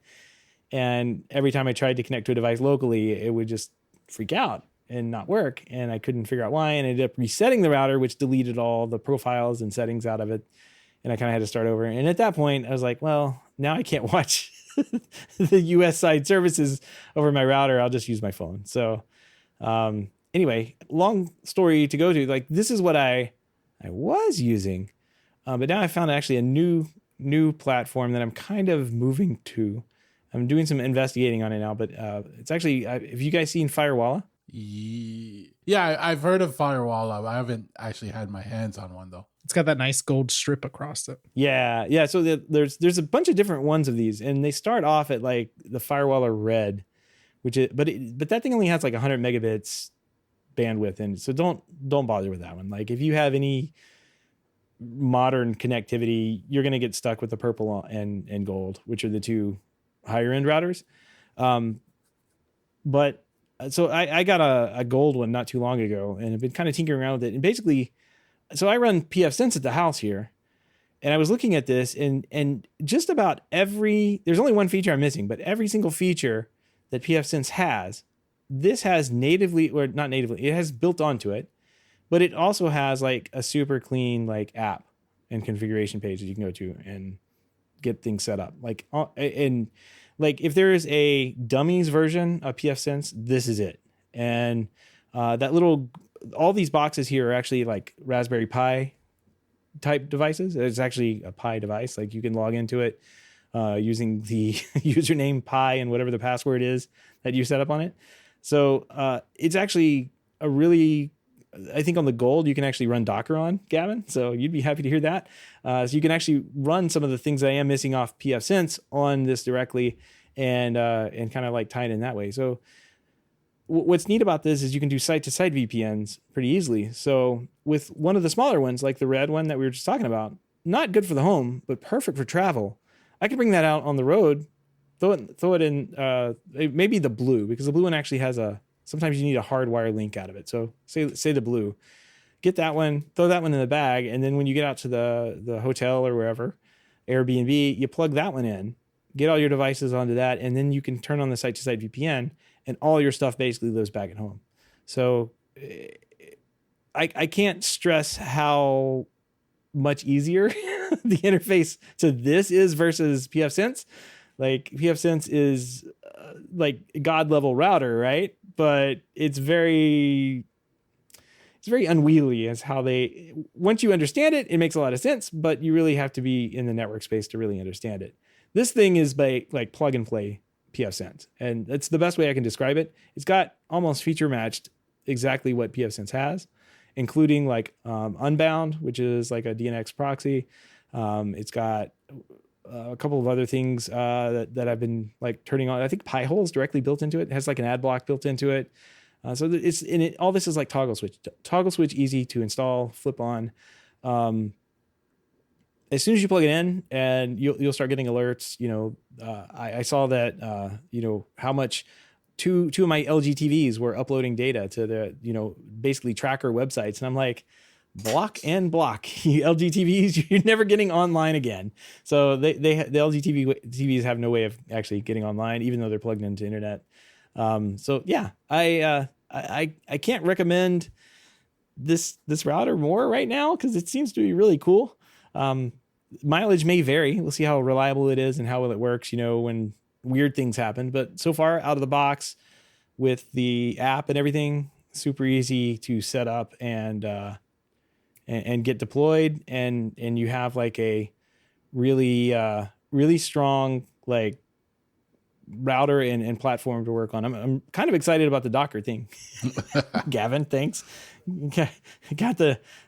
And every time I tried to connect to a device locally, it would just freak out and not work, and I couldn't figure out why, and I ended up resetting the router, which deleted all the profiles and settings out of it, and I kind of had to start over. And at that point I was like, well, now I can't watch the US side services over my router. I'll just use my phone. So anyway, long story to go to, like this is what I was using, but now I found actually a new platform that I'm kind of moving to. I'm doing some investigating on it now, but it's actually, have you guys seen Firewalla? Yeah, I've heard of Firewall. I haven't actually had my hands on one though. It's got that nice gold strip across it. Yeah. So there's a bunch of different ones of these, and they start off at like the Firewalla Red, which is but that thing only has like 100 megabits bandwidth, and so don't bother with that one. Like if you have any modern connectivity, you're gonna get stuck with the purple and gold, which are the two higher end routers. But so I got a gold one not too long ago, and I've been kind of tinkering around with it. And basically, so I run pfSense at the house here, and I was looking at this, and just about there's only one feature I'm missing, but every single feature that pfSense has, this has natively, or not natively, it has built onto it, but it also has like a super clean like app and configuration page that you can go to and get things set up. Like, and like if there is a dummies version of pfSense, this is it. And all these boxes here are actually like Raspberry Pi type devices. It's actually a Pi device. Like you can log into it using the username Pi and whatever the password is that you set up on it. So it's actually a really, I think on the Gold, you can actually run Docker on, Gavin. So you'd be happy to hear that. So you can actually run some of the things that I am missing off pfSense on this directly and kind of like tie it in that way. So what's neat about this is you can do site-to-site VPNs pretty easily. So with one of the smaller ones, like the red one that we were just talking about, not good for the home, but perfect for travel. I could bring that out on the road, throw it in, maybe the blue, because the blue one actually has sometimes you need a hardwire link out of it. So say the blue, get that one, throw that one in the bag. And then when you get out to the hotel or wherever, Airbnb, you plug that one in, get all your devices onto that. And then you can turn on the site-to-site VPN and all your stuff basically lives back at home. So I can't stress how much easier the interface to this is versus pfSense. Like pfSense is like God level router, right? But it's very unwieldy as how once you understand it, it makes a lot of sense, but you really have to be in the network space to really understand it. This thing is by like plug and play pfSense, and that's the best way I can describe it. It's got almost feature matched exactly what pfSense has, including like Unbound, which is like a DNX proxy. It's got a couple of other things that I've been like turning on. I think Pi-hole is directly built into it. It has like an ad block built into it. So it's in it. All this is like toggle switch, easy to install, flip on. As soon as you plug it in, and you'll start getting alerts. I saw that how much two of my LG TVs were uploading data to the basically tracker websites, and I'm like, block and block. You LG TVs, you're never getting online again. So the LG TVs have no way of actually getting online, even though they're plugged into internet. So yeah, I can't recommend this router more right now because it seems to be really cool. Mileage may vary. We'll see how reliable it is and how well it works, when weird things happen. But so far, out of the box with the app and everything, super easy to set up and get deployed. And you have like a really strong like router and platform to work on. I'm kind of excited about the Docker thing. Gavin, thanks. Got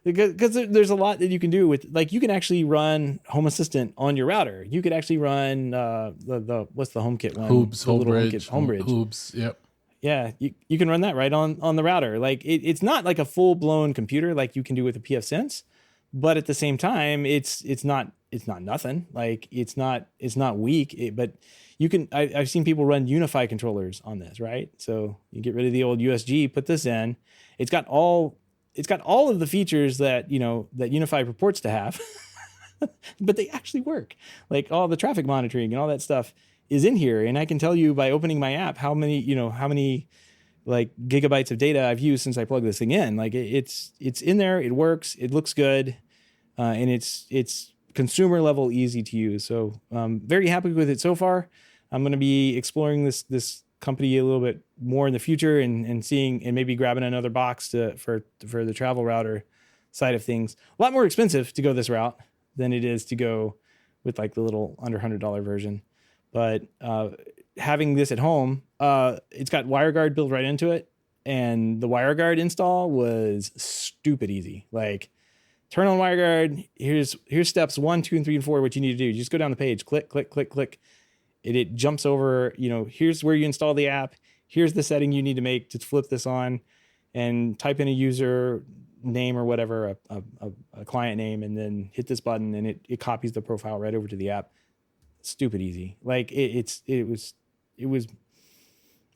because there's a lot that you can do with, like, you can actually run Home Assistant on your router. You could actually run the what's the HomeKit one? Homebridge. Hoops. Yep. Yeah, you can run that right on the router. Like it's not like a full blown computer like you can do with a pfSense, but at the same time, it's not nothing. Like it's not weak. But you can. I've seen people run Unify controllers on this, right? So you get rid of the old USG, put this in. It's got all of the features that that Unify purports to have, but they actually work. Like all the traffic monitoring and all that stuff is in here, and I can tell you by opening my app how many like gigabytes of data I've used since I plugged this thing in. Like it's in there, it works, it looks good, and it's consumer level easy to use. So very happy with it so far. I'm going to be exploring this company a little bit more in the future and seeing and maybe grabbing another box for the travel router side of things. A lot more expensive to go this route than it is to go with like the little under $100 version. But having this at home, it's got WireGuard built right into it. And the WireGuard install was stupid easy. Like turn on WireGuard. Here's steps 1, 2, and 3, and 4, what you need to do. You just go down the page, click, click, click, click. It jumps over, here's where you install the app. Here's the setting you need to make to flip this on, and type in a user name or whatever, a client name, and then hit this button, and it copies the profile right over to the app. Stupid easy. Like it was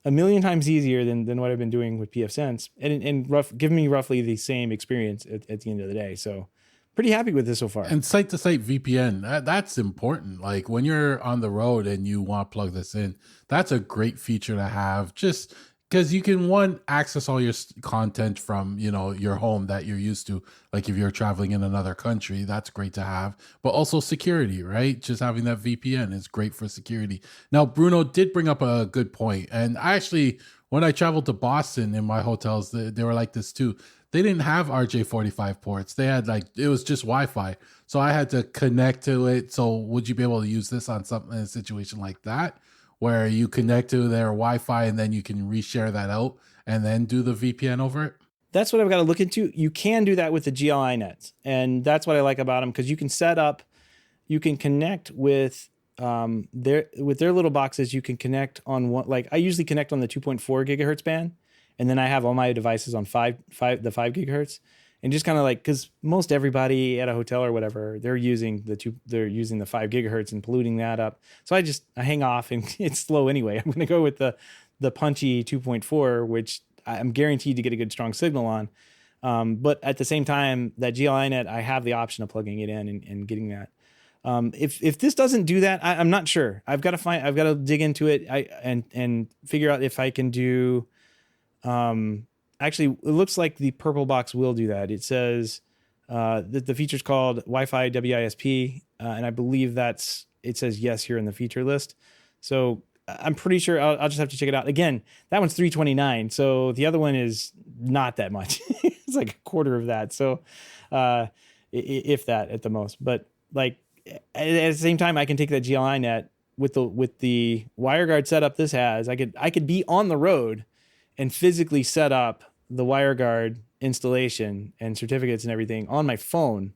a million times easier than what I've been doing with pfSense, and giving me roughly the same experience at the end of the day. So pretty happy with this so far. And site-to-site VPN, that's important. Like when you're on the road and you want to plug this in, that's a great feature to have, just because you can, access all your content from, your home that you're used to. Like if you're traveling in another country, that's great to have. But also security, right? Just having that VPN is great for security. Now, Bruno did bring up a good point. And I actually, when I traveled to Boston in my hotels, they were like this too. they didn't have RJ45 ports. They had it was just Wi-Fi. So I had to connect to it. So would you be able to use this on something in a situation like that, where you connect to their Wi-Fi and then you can reshare that out and then do the VPN over it? That's what I've got to look into. You can do that with the GLI nets. And that's what I like about them, because you can you can connect with their little boxes. You can connect on one, like I usually connect on the 2.4 gigahertz band. And then I have all my devices on the 5 gigahertz, and just kind of because most everybody at a hotel or whatever, they're using the 5 gigahertz and polluting that up. So I hang off, and it's slow anyway. I'm going to go with the punchy 2.4, which I'm guaranteed to get a good strong signal on. But at the same time, that GLI net, I have the option of plugging it in and getting that. If this doesn't do that, I'm not sure. I've got to dig into it and figure out if I can do. Actually, it looks like the purple box will do that. It says that the feature's called Wi-Fi WISP, and I believe it says yes here in the feature list. So I'm pretty sure I'll just have to check it out. Again, that one's $329, so the other one is not that much. It's like a quarter of that. So if that at the most. But at the same time, I can take that GLI net with the WireGuard setup this has. I could be on the road and physically set up the WireGuard installation and certificates and everything on my phone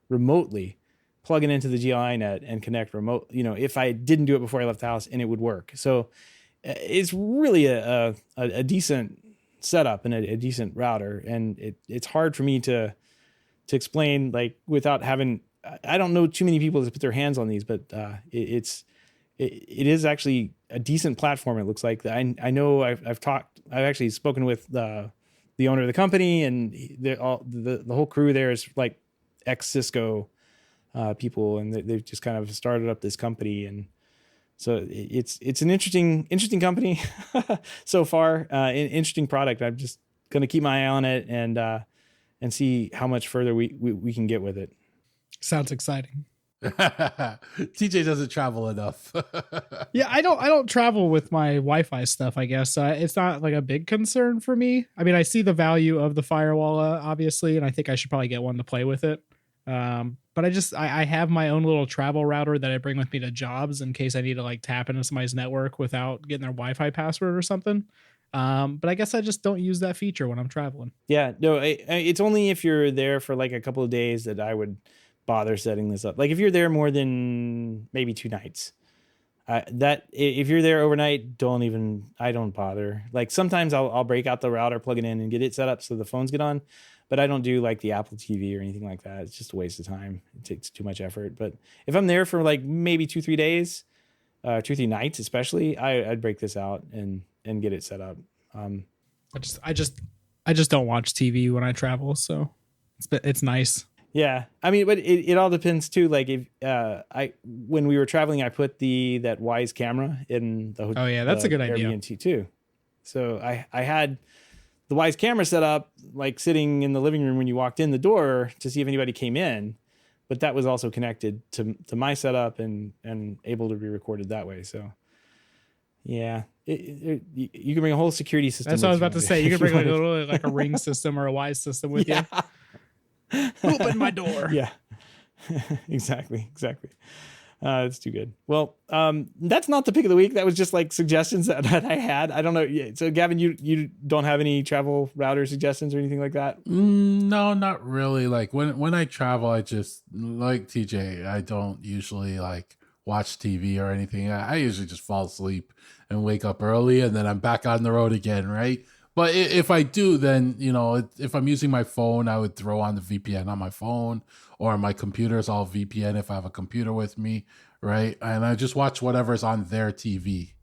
remotely, plug it into the GLI net and connect remote, if I didn't do it before I left the house, and it would work. So it's really a decent setup and a decent router. And it's hard for me to explain without having, I don't know too many people that put their hands on these, but it is actually a decent platform. It looks like. I know I've actually spoken with the owner of the company, and the whole crew there is ex Cisco people, and they've just kind of started up this company. And so it's an interesting company so far, an interesting product. I'm just going to keep my eye on it and see how much further we can get with it. Sounds exciting. TJ doesn't travel enough. Yeah, I don't travel with my Wi-Fi stuff, I guess. It's not a big concern for me. I mean, I see the value of the firewall, obviously, and I think I should probably get one to play with it. But I have my own little travel router that I bring with me to jobs in case I need to tap into somebody's network without getting their Wi-Fi password or something. But I guess I just don't use that feature when I'm traveling. Yeah, no, it's only if you're there for a couple of days that I would bother setting this up. If you're there more than maybe 2 nights, if you're there overnight, I don't bother. Sometimes I'll break out the router, plug it in, and get it set up so the phones get on, but I don't do the Apple TV or anything like that. It's just a waste of time. It takes too much effort. But if I'm there for maybe 2-3 days, 2-3 nights especially, I'd break this out and get it set up. I just don't watch TV when I travel, so it's nice. Yeah, I mean, but it all depends too. If when we were traveling, I put that Wise camera in the hotel. Oh yeah, that's a good idea. Airbnb too. So I had the Wise camera set up sitting in the living room when you walked in the door to see if anybody came in, but that was also connected to my setup and able to be recorded that way. So yeah, you can bring a whole security system. That's what I was about to say. You can bring a Ring system or a Wise system with you. Open my door. Yeah, exactly. It's too good. Well, that's not the pick of the week. That was just suggestions that I had. I don't know. Yeah. So Gavin, you don't have any travel router suggestions or anything like that? No, not really. When I travel, I just TJ, I don't usually watch TV or anything. I usually just fall asleep and wake up early, and then I'm back on the road again, right? But if I do, then, if I'm using my phone, I would throw on the VPN on my phone, or my computer's all VPN if I have a computer with me, right? And I just watch whatever's on their TV.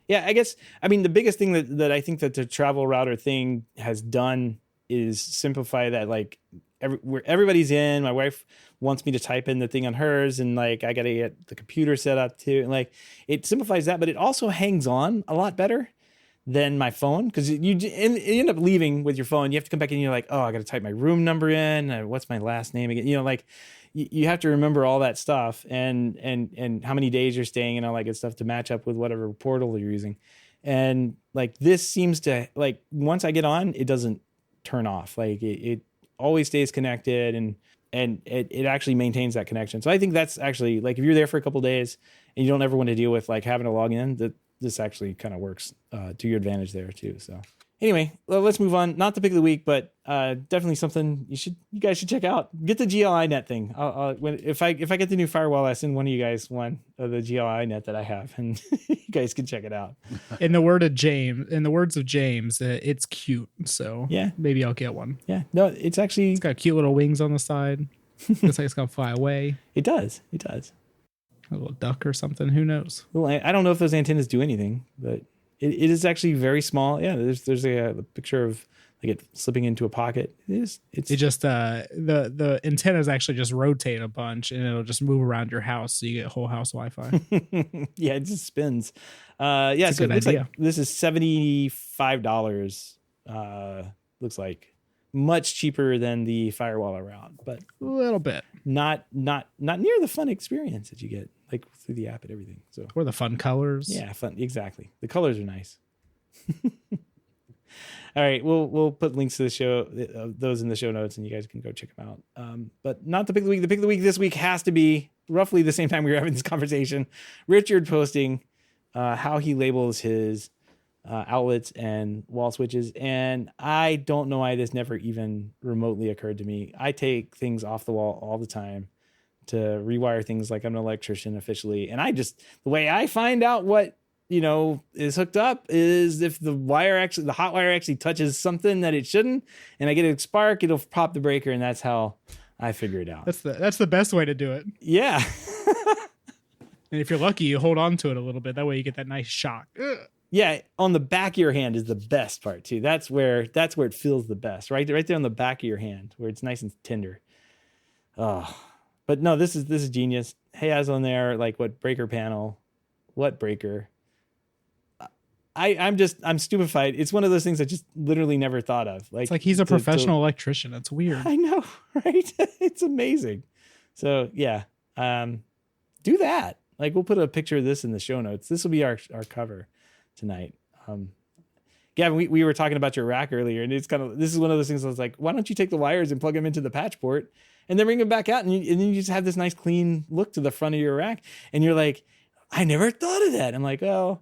Yeah, I guess, the biggest thing that I think that the travel router thing has done is simplify that, where everybody's in. My wife wants me to type in the thing on hers, and I got to get the computer set up too. And it simplifies that, but it also hangs on a lot better than my phone, because you end up leaving with your phone. You have to come back and you're like, oh, I got to type my room number in. What's my last name again? You have to remember all that stuff and how many days you're staying and all that good stuff to match up with whatever portal you're using. And this seems to once I get on, it doesn't turn off. Like it always stays connected, and it actually maintains that connection. So I think that's actually, like, if you're there for a couple of days and you don't ever want to deal with like having to log in, that this actually kind of works to your advantage there too. So anyway, well, let's move on. Not the pick of the week, but definitely something you guys should check out. Get the GLI net thing. If I get the new firewall, I'll send one of you guys one of the GLI net that I have, and you guys can check it out. In the words of James, it's cute. So yeah, maybe I'll get one. Yeah, no, it's got cute little wings on the side. Looks like it's gonna fly away. It does. A little duck or something. Who knows? Well, I don't know if those antennas do anything, but it is actually very small. Yeah, there's a picture of like it slipping into a pocket. It just the antennas actually just rotate a bunch, and it'll just move around your house, so you get whole house Wi-Fi. Yeah, it just spins. Yeah, so it looks like this is $75. Looks like much cheaper than the firewall route, but a little bit. Not near the fun experience that you get like through the app and everything. So, or the fun colors. Yeah, fun. Exactly. The colors are nice. All right, we'll put links to the show, those in the show notes, and you guys can go check them out. But not the pick of the week. The pick of the week this week has to be roughly the same time we were having this conversation. Richard posting how he labels his outlets and wall switches, and I don't know why this never even remotely occurred to me. I take things off the wall all the time to rewire things like I'm an electrician officially, and the way I find out what is hooked up is if the hot wire actually touches something that it shouldn't, and I get a spark, it'll pop the breaker, and that's how I figure it out. That's the best way to do it. Yeah. And if you're lucky, you hold on to it a little bit. That way you get that nice shock. Ugh. Yeah, on the back of your hand is the best part too. That's where it feels the best, right there on the back of your hand where it's nice and tender. Oh, but no, this is genius. He has on there like what breaker panel, what breaker. I'm stupefied. It's one of those things I just literally never thought of. Like, it's like he's a professional electrician. That's weird. I know, right? It's amazing. So yeah, do that. Like, we'll put a picture of this in the show notes. This will be our cover tonight. Gavin, we were talking about your rack earlier, and this is one of those things I was like, why don't you take the wires and plug them into the patch port and then bring them back out, and then you just have this nice clean look to the front of your rack, and you're like, I never thought of that. I'm like, oh,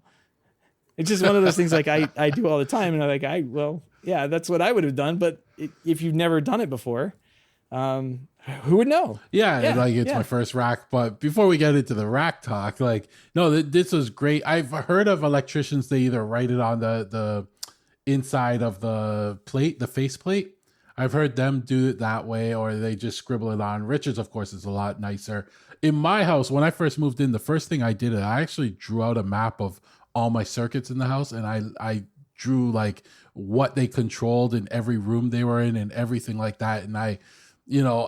it's just one of those things like I do all the time, and I'm like, well, yeah, that's what I would have done, but if you've never done it before, who would know? Yeah, my first rack. But before we get into the rack talk, this was great. I've heard of electricians, they either write it on the inside of the plate, the face plate. I've heard them do it that way, or they just scribble it on. Richard's, of course, is a lot nicer. In my house, when I first moved in, the first thing I did, I actually drew out a map of all my circuits in the house, and I drew like what they controlled in every room they were in and everything like that. And I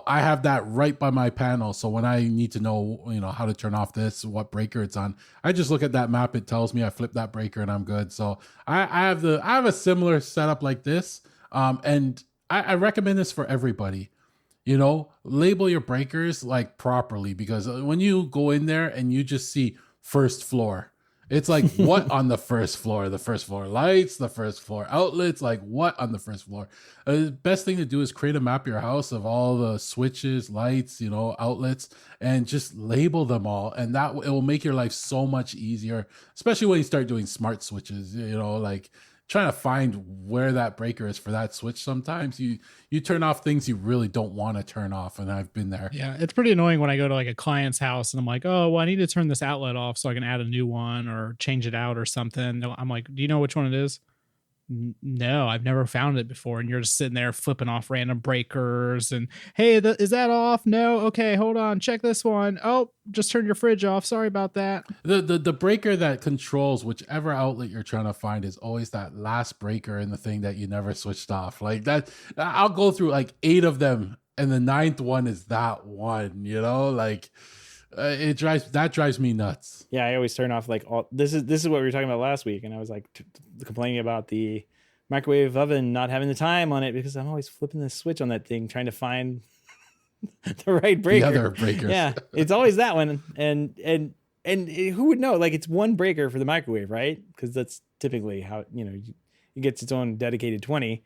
have that right by my panel. So when I need to know, how to turn off this, what breaker it's on, I just look at that map. It tells me, I flip that breaker and I'm good. So I have a similar setup like this. And I recommend this for everybody. Label your breakers like properly, because when you go in there and you just see first floor, it's like, what on the first floor? The first floor lights, the first floor outlets, like what on the first floor? The best thing to do is create a map of your house of all the switches, lights, outlets, and just label them all. And that it will make your life so much easier, especially when you start doing smart switches, like trying to find where that breaker is for that switch. Sometimes you turn off things you really don't want to turn off, and I've been there. Yeah, it's pretty annoying when I go to like a client's house and I'm like, oh, well, I need to turn this outlet off so I can add a new one or change it out or something. I'm like, do you know which one it is? No, I've never found it before. And you're just sitting there flipping off random breakers and, hey, is that off? No. Okay, hold on. Check this one. Oh, just turned your fridge off. Sorry about that. The breaker that controls whichever outlet you're trying to find is always that last breaker in the thing that you never switched off. Like that, I'll go through like 8 of them, and the 9th one is that one, it drives me nuts. Yeah, I always turn off like all this is what we were talking about last week, and I was like complaining about the microwave oven not having the time on it because I'm always flipping the switch on that thing trying to find the right breaker. The other breakers. Yeah, it's always that one, and who would know? Like, it's one breaker for the microwave, right? Because that's typically how it gets its own dedicated 20.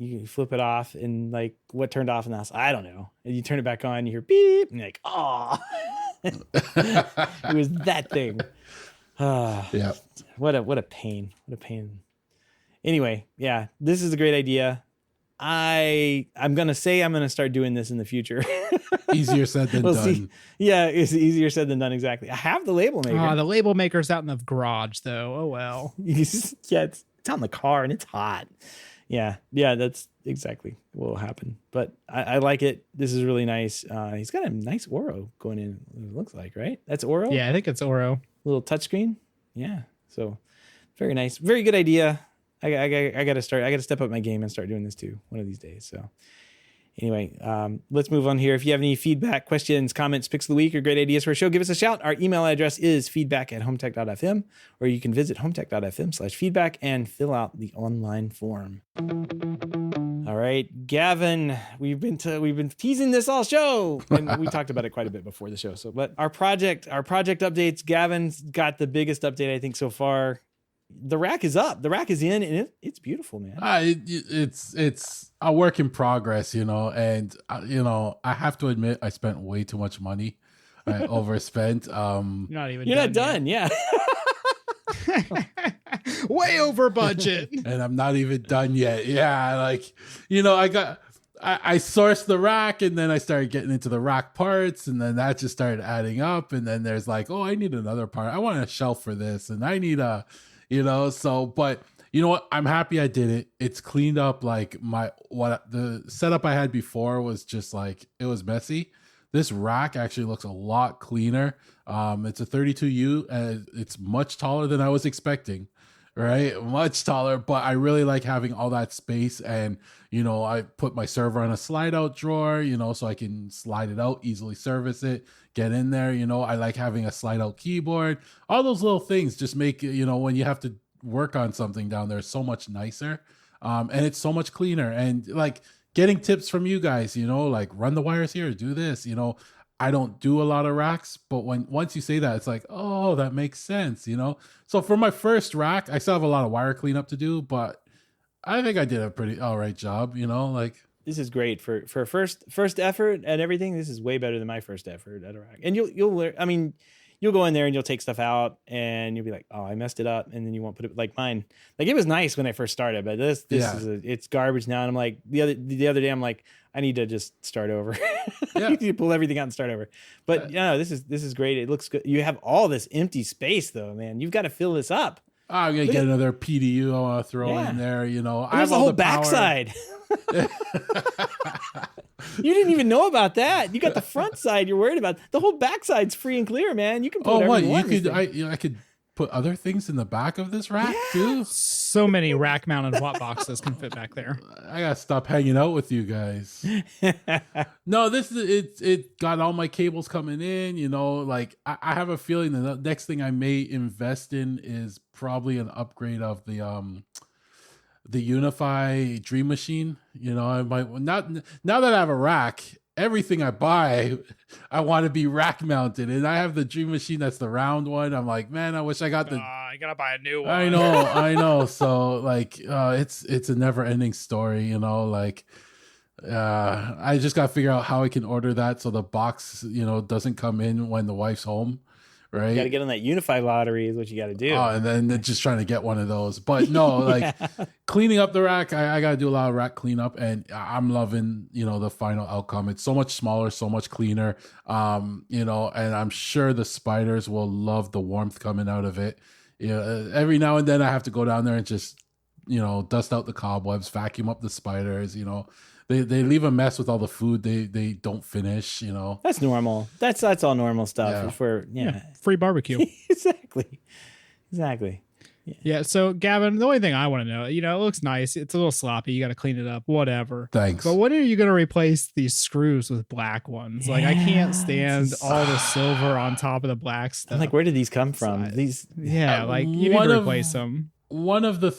you flip it off, and like what turned off in the house, I don't know. And you turn it back on, you hear beep, and you're like, oh, it was that thing. Yeah. What a pain. What a pain. Anyway, yeah, this is a great idea. I'm gonna start doing this in the future. Easier said than done. See. Yeah, it's easier said than done. Exactly. I have the label maker. The label maker's out in the garage, though. Oh well. Yeah, it's out in the car and it's hot. Yeah, that's exactly what will happen. But I like it. This is really nice. He's got a nice Oro going in. It looks like, right? That's Oro. Yeah, I think it's Oro. Little touchscreen. Yeah. So very nice. Very good idea. I got to step up my game and start doing this too one of these days. So anyway, let's move on here. If you have any feedback, questions, comments, picks of the week, or great ideas for a show, give us a shout. Our email address is feedback@HomeTech.fm, or you can visit HomeTech.fm/feedback and fill out the online form. All right, Gavin, we've been teasing this all show, and we talked about it quite a bit before the show. So, but our project updates, Gavin's got the biggest update I think so far. The rack is up. The rack is in, and it's beautiful, man. It's a work in progress, and I have to admit I spent way too much money. I overspent. You're not done. Yeah. Way over budget. And I'm not even done yet. Yeah, I sourced the rack, and then I started getting into the rack parts, and then that just started adding up, and then there's like, oh, I need another part. I want a shelf for this, and I need a but you know what? I'm happy I did it. It's cleaned up. Like the setup I had before was just like, it was messy. This rack actually looks a lot cleaner. It's a 32U, and it's much taller than I was expecting, right? Much taller, but I really like having all that space. And, I put my server on a slide out drawer, so I can slide it out, easily service it, get in there. I like having a slide out keyboard. All those little things just make, when you have to work on something down there, so much nicer. And it's so much cleaner. And like getting tips from you guys, like run the wires here, do this, I don't do a lot of racks, but once you say that, it's like, oh, that makes sense, So for my first rack, I still have a lot of wire cleanup to do, but I think I did a pretty all right job, This is great for first effort at everything. This is way better than my first effort at a rack. And you'll learn. I mean, you'll go in there and you'll take stuff out, and you'll be like, oh, I messed it up, and then you won't put it like mine. Like it was nice when I first started, but this it's garbage now. And I'm like the other day, I'm like, I need to just start over. Yeah. You need to pull everything out and start over. But this is great. It looks good. You have all this empty space though, man. You've got to fill this up. I'm gonna get another PDU I want to throw in there. I have the whole backside. You didn't even know about that. You got the front side you're worried about. The whole backside's free and clear, man. You can put whatever you want. I could put other things in the back of this rack too. So many rack mounted watt boxes can fit back there. I gotta stop hanging out with you guys. No, it got all my cables coming in, like I have a feeling the next thing I may invest in is probably an upgrade of the Unify Dream Machine. I might not, now that I have a rack, everything I buy, I want to be rack mounted, and I have the Dream Machine that's the round one. I'm like, man, I wish I got the. I gotta buy a new one. I know. So like, it's a never ending story. I just got to figure out how I can order that so the box, doesn't come in when the wife's home. Right. You got to get on that Unify lottery is what you got to do. Oh, and then just trying to get one of those. But no, like cleaning up the rack, I got to do a lot of rack cleanup, and I'm loving, the final outcome. It's so much smaller, so much cleaner. And I'm sure the spiders will love the warmth coming out of it. Every now and then I have to go down there and just, dust out the cobwebs, vacuum up the spiders, They leave a mess with all the food they don't finish, That's normal. That's all normal stuff. Free barbecue. Exactly. Yeah. So Gavin, the only thing I want to know, it looks nice. It's a little sloppy. You got to clean it up, whatever. Thanks. But when are you going to replace these screws with black ones? Like I can't stand all the silver on top of the black stuff. I'm like, where did these come from? You need to replace them. One of the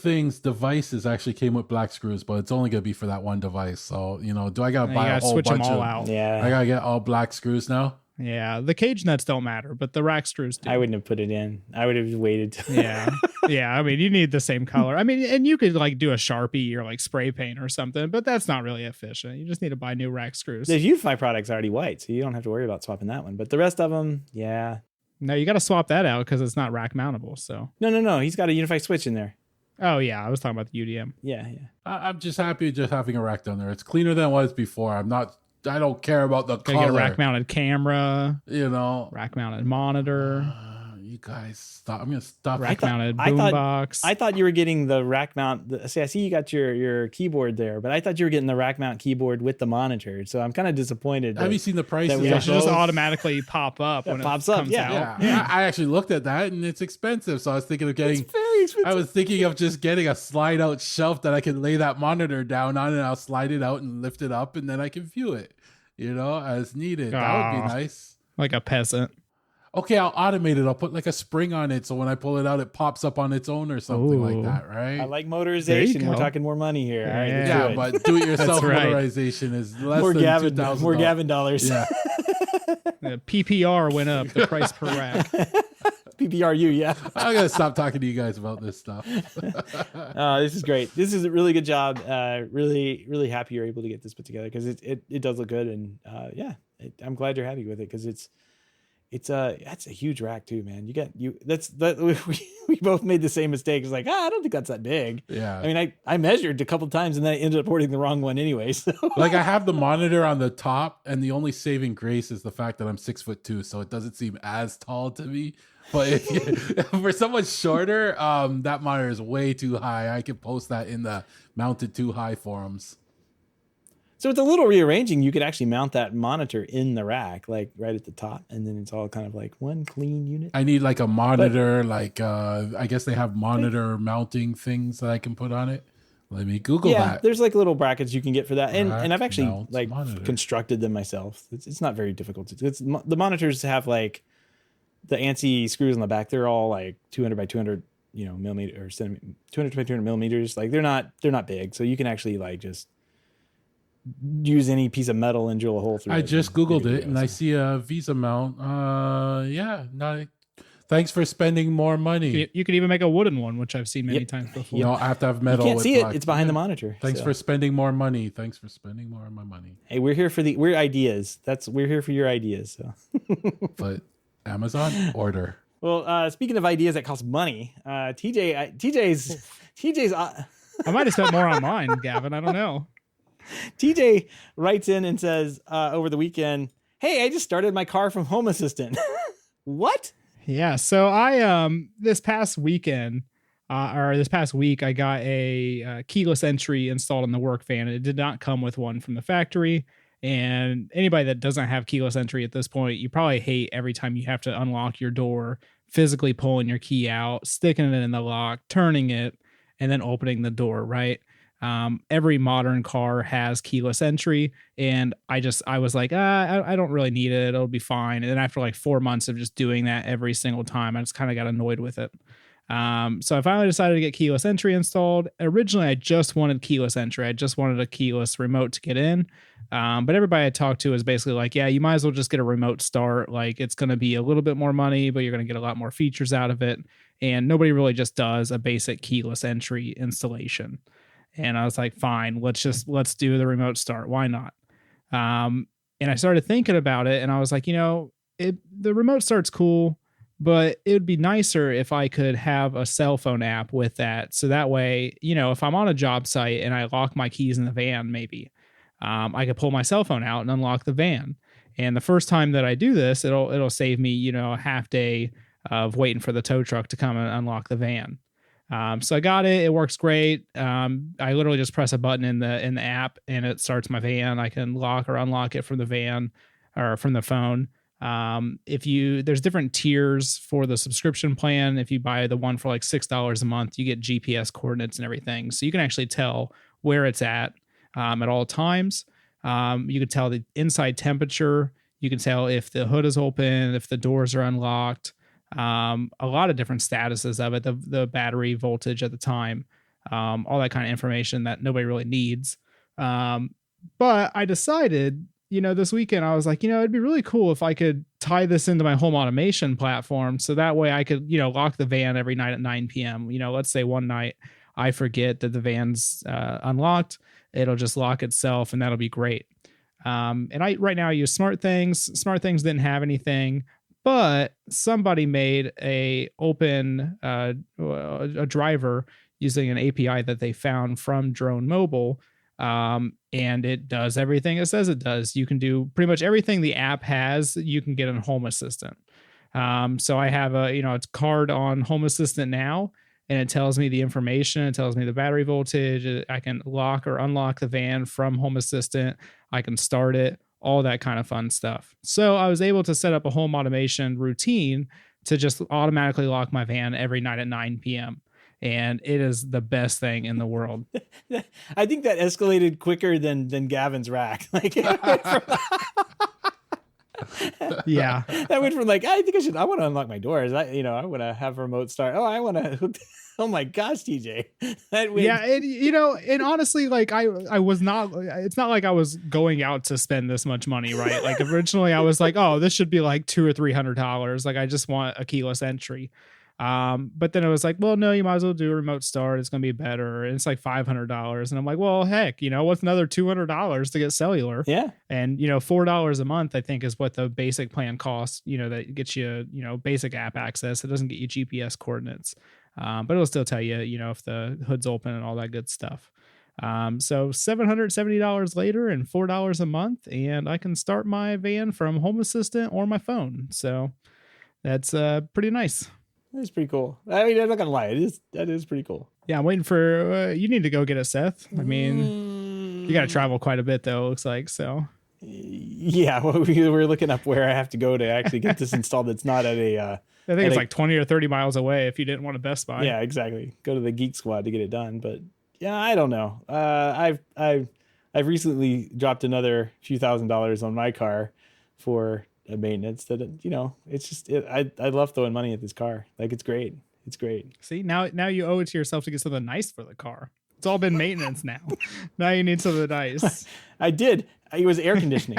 devices actually came with black screws, but it's only gonna be for that one device. So do I gotta buy a whole switch bunch them all of? out? Yeah, I gotta get all black screws now. Yeah, the cage nuts don't matter, but the rack screws do. I wouldn't have put it in. I would have waited. Yeah. Yeah. I mean, you need the same color. I mean, and you could like do a Sharpie or like spray paint or something, but that's not really efficient. You just need to buy new rack screws. The Unify product's already white, so you don't have to worry about swapping that one. But the rest of them, yeah. No, you got to swap that out because it's not rack mountable. So No. He's got a Unify switch in there. Oh yeah, I was talking about the UDM. Yeah. I'm just happy just having a rack down there. It's cleaner than it was before. I don't care about the color. Get a rack mounted camera, you know, rack mounted monitor. You guys stop. I'm gonna stop. Rack mounted boombox. I thought you were getting the rack mount. I see you got your keyboard there, but I thought you were getting the rack mount keyboard with the monitor. So I'm kind of disappointed. Have you seen the prices? Yeah, it should just automatically pop up when it pops up. Yeah. I actually looked at that and it's expensive. So I was thinking of getting. It's very expensive. I was thinking of just getting a slide out shelf that I can lay that monitor down on, and I'll slide it out and lift it up, and then I can view it, as needed. That would be nice. Like a peasant. Okay, I'll automate it. I'll put like a spring on it, so when I pull it out, it pops up on its own or something like that, right? I like motorization. We're talking more money here. All right, yeah, but do-it-yourself motorization is less than $2,000. More Gavin dollars. Yeah. PPR went up, the price per rack. PPRU, yeah. I'm gonna stop talking to you guys about this stuff. This is great. This is a really good job. Really, really happy you're able to get this put together because it does look good, and I'm glad you're happy with it because that's a huge rack too, man. We both made the same mistake. It's like, I don't think that's that big. Yeah. I mean, I measured a couple times and then I ended up ordering the wrong one anyway. So like I have the monitor on the top, and the only saving grace is the fact that I'm 6'2", so it doesn't seem as tall to me. But for someone shorter, that monitor is way too high. I could post that in the Mounted Too High forums. So with a little rearranging, you could actually mount that monitor in the rack, like right at the top, and then it's all kind of like one clean unit. I need like a monitor, I guess they have monitor mounting things that I can put on it. Let me Google that. Yeah, there's like little brackets you can get for that, and I've actually like monitor. constructed them myself. It's not very difficult. The monitors have like the ANSI screws on the back. They're all like 200 by 200, millimeter or 200 by 200 millimeters. Like they're not big, so you can actually like just use any piece of metal and drill a hole through it. I just Googled it and I see a Visa mount. Thanks for spending more money. You could even make a wooden one, which I've seen many times before. You don't have to have metal. You can't see it. It's behind the monitor. Thanks for spending more money. Thanks for spending more of my money. Hey, we're here for we're ideas. We're here for your ideas. So. But Amazon order. Well, speaking of ideas that cost money, TJ's. I might have spent more on mine, Gavin. I don't know. TJ writes in and says over the weekend, "Hey, I just started my car from Home Assistant." What? Yeah. So I this past week, I got a keyless entry installed in the work van. It did not come with one from the factory. And anybody that doesn't have keyless entry at this point, you probably hate every time you have to unlock your door, physically pulling your key out, sticking it in the lock, turning it, and then opening the door, right? Every modern car has keyless entry, and I was like, I don't really need it. It'll be fine. And then after like 4 months of just doing that every single time, I just kind of got annoyed with it. So I finally decided to get keyless entry installed. Originally, I just wanted keyless entry. I just wanted a keyless remote to get in. But everybody I talked to is basically like, yeah, you might as well just get a remote start. Like it's going to be a little bit more money, but you're going to get a lot more features out of it. And nobody really just does a basic keyless entry installation. And I was like, fine, let's do the remote start. Why not? And I started thinking about it and I was like, the remote start's cool, but it would be nicer if I could have a cell phone app with that. So that way, if I'm on a job site and I lock my keys in the van, maybe I could pull my cell phone out and unlock the van. And the first time that I do this, it'll save me, a half day of waiting for the tow truck to come and unlock the van. So I got it. It works great. I literally just press a button in the app and it starts my van. I can lock or unlock it from the van or from the phone. There's different tiers for the subscription plan. If you buy the one for like $6 a month, you get GPS coordinates and everything. So you can actually tell where it's at all times. You can tell the inside temperature. You can tell if the hood is open, if the doors are unlocked. A lot of different statuses of it, the battery voltage at the time, all that kind of information that nobody really needs. But I decided, this weekend I was like, it'd be really cool if I could tie this into my home automation platform. So that way I could, lock the van every night at 9 p.m. Let's say one night I forget that the van's unlocked. It'll just lock itself and that'll be great. And right now I use SmartThings. SmartThings didn't have anything, but somebody made a driver using an API that they found from Drone Mobile. And it does everything it says it does. You can do pretty much everything the app has, you can get in Home Assistant. So I have a card on Home Assistant now, and it tells me the information. It tells me the battery voltage. I can lock or unlock the van from Home Assistant. I can start it, all that kind of fun stuff. So I was able to set up a home automation routine to just automatically lock my van every night at 9 p.m. And it is the best thing in the world. I think that escalated quicker than Gavin's rack. Like, yeah, that went from like, I want to unlock my doors. I want to have remote start. Oh, I want to. Oh my gosh, TJ. Yeah, and honestly, like I was not. It's not like I was going out to spend this much money, right? Like originally, I was like, oh, this should be like $200 or $300. Like I just want a keyless entry. But then it was like, well, no, you might as well do a remote start. It's going to be better. And it's like $500. And I'm like, well, heck, what's another $200 to get cellular? Yeah. And, $4 a month, I think is what the basic plan costs, that gets you, basic app access. It doesn't get you GPS coordinates. But it'll still tell you, if the hood's open and all that good stuff. So $770 later and $4 a month, and I can start my van from Home Assistant or my phone. So that's pretty nice. It's pretty cool. I mean, I'm not gonna lie, that is pretty cool. Yeah, I'm waiting for you need to go get it, Seth. I mean, you got to travel quite a bit though. It looks like so. Yeah, well, we're looking up where I have to go to actually get this installed. It's not at a. I think it's like 20 or 30 miles away. If you didn't want a Best Buy. Yeah, exactly. Go to the Geek Squad to get it done. But yeah, I don't know. I've recently dropped another few $1,000s on my car for a maintenance that it's just I love throwing money at this car. Like it's great. See, now you owe it to yourself to get something nice for the car. It's all been maintenance now. Now you need something nice. I did. It was air conditioning.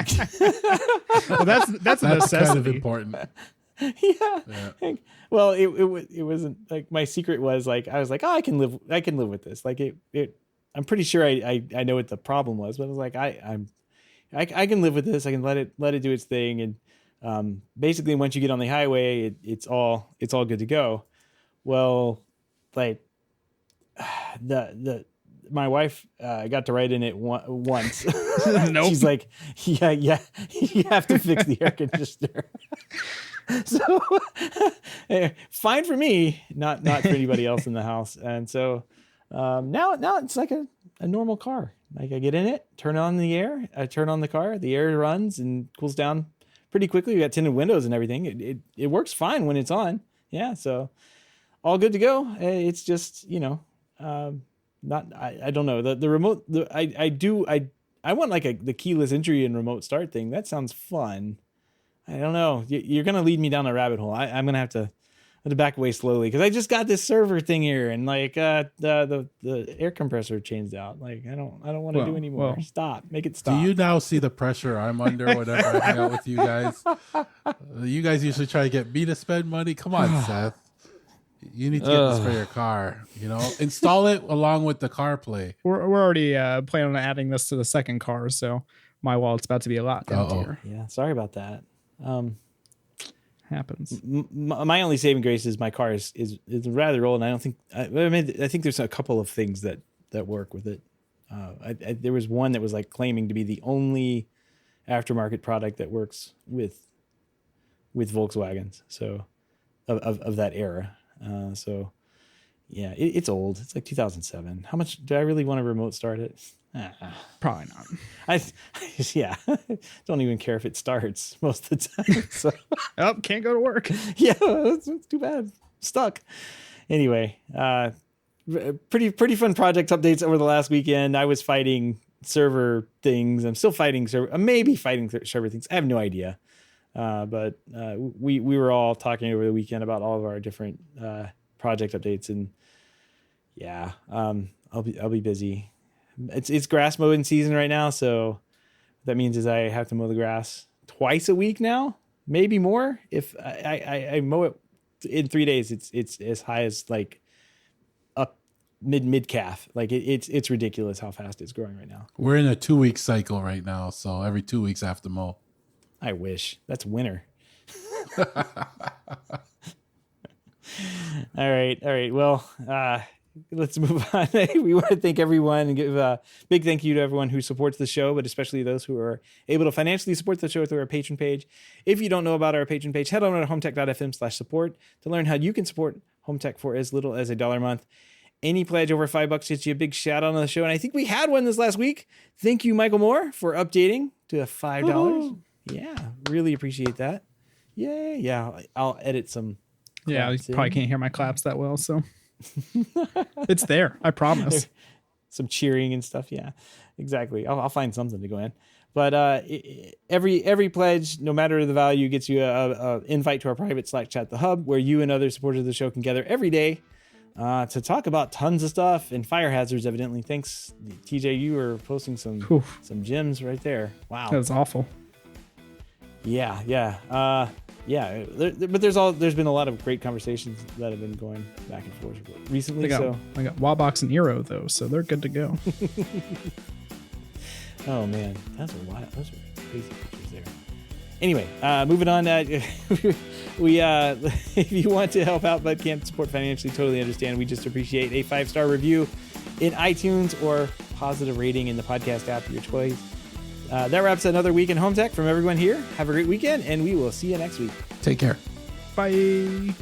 Well, that's a necessity. Kind of important. Yeah. Well, it wasn't like my secret was like I was like, oh, I can live with this. Like it I'm pretty sure I know what the problem was, but I was like I can live with this. I can let it do its thing. And basically once you get on the highway, it's all good to go. Well, like my wife got to ride in it once. Nope. She's like, yeah, you have to fix the air conditioner. So fine for me, not for anybody else in the house. And so now it's like a normal car. Like I get in it, turn on the air, I turn on the car, the air runs and cools down pretty quickly. We got tinted windows and everything. It works fine when it's on. Yeah, so all good to go. It's just not I don't know the remote. I want like the keyless entry and remote start thing. That sounds fun. I don't know. You're gonna lead me down a rabbit hole. I'm gonna have to back away slowly because I just got this server thing here and like the air compressor changed out. Like I don't want to do anymore. Stop. Make it stop. Do you now see the pressure I'm under whenever I hang out with you guys? You guys usually try to get me to spend money. Come on, Seth. You need to get this for your car. Install it along with the CarPlay. We're already planning on adding this to the second car, so my wallet's about to be a lot emptier. Yeah, sorry about that. Happens. My only saving grace is my car is rather old, and I don't think I think there's a couple of things that work with it. There was one that was like claiming to be the only aftermarket product that works with Volkswagens, so of that era. So yeah, it's old. It's like 2007. How much do I really want to remote start it? Probably not. Yeah, don't even care if it starts most of the time. So can't go to work. Yeah, it's too bad. Stuck. Anyway, pretty fun project updates over the last weekend. I was fighting server things. I'm still fighting server. Maybe fighting server things. I have no idea. But we were all talking over the weekend about all of our different project updates, and yeah, I'll be busy. It's grass mowing season right now, so that means is I have to mow the grass twice a week now, maybe more. If I mow it in 3 days, it's as high as like up mid calf. Like it's ridiculous how fast it's growing right now. We're in a 2-week cycle right now, so every 2 weeks I have to mow. I wish. That's winter. All right. Well, let's move on. We want to thank everyone and give a big thank you to everyone who supports the show, but especially those who are able to financially support the show through our Patreon page. If you don't know about our Patreon page, head on to HomeTech.fm/support to learn how you can support HomeTech for as little as $1 a month. Any pledge over $5 gets you a big shout out on the show. And I think we had one this last week. Thank you, Michael Moore, for updating to $5. Ooh. Yeah, really appreciate that. Yay. Yeah, I'll edit some. Yeah, you probably can't hear my claps that well, so it's there. I promise. Some cheering and stuff. Yeah, exactly. I'll find something to go in. But every pledge, no matter the value, gets you a invite to our private Slack chat, The Hub, where you and other supporters of the show can gather every day to talk about tons of stuff and fire hazards. Evidently, thanks, TJ. You were posting some gems right there. Wow, that was awful. Yeah. But there's been a lot of great conversations that have been going back and forth recently. I got Wabox and Eero though, so they're good to go. Oh man, that's a lot. Those are crazy pictures there. Anyway, moving on. We if you want to help out but can't support financially, totally understand. We just appreciate a 5-star review in iTunes or positive rating in the podcast app of your choice. That wraps another week in HomeTech from everyone here. Have a great weekend, and we will see you next week. Take care. Bye.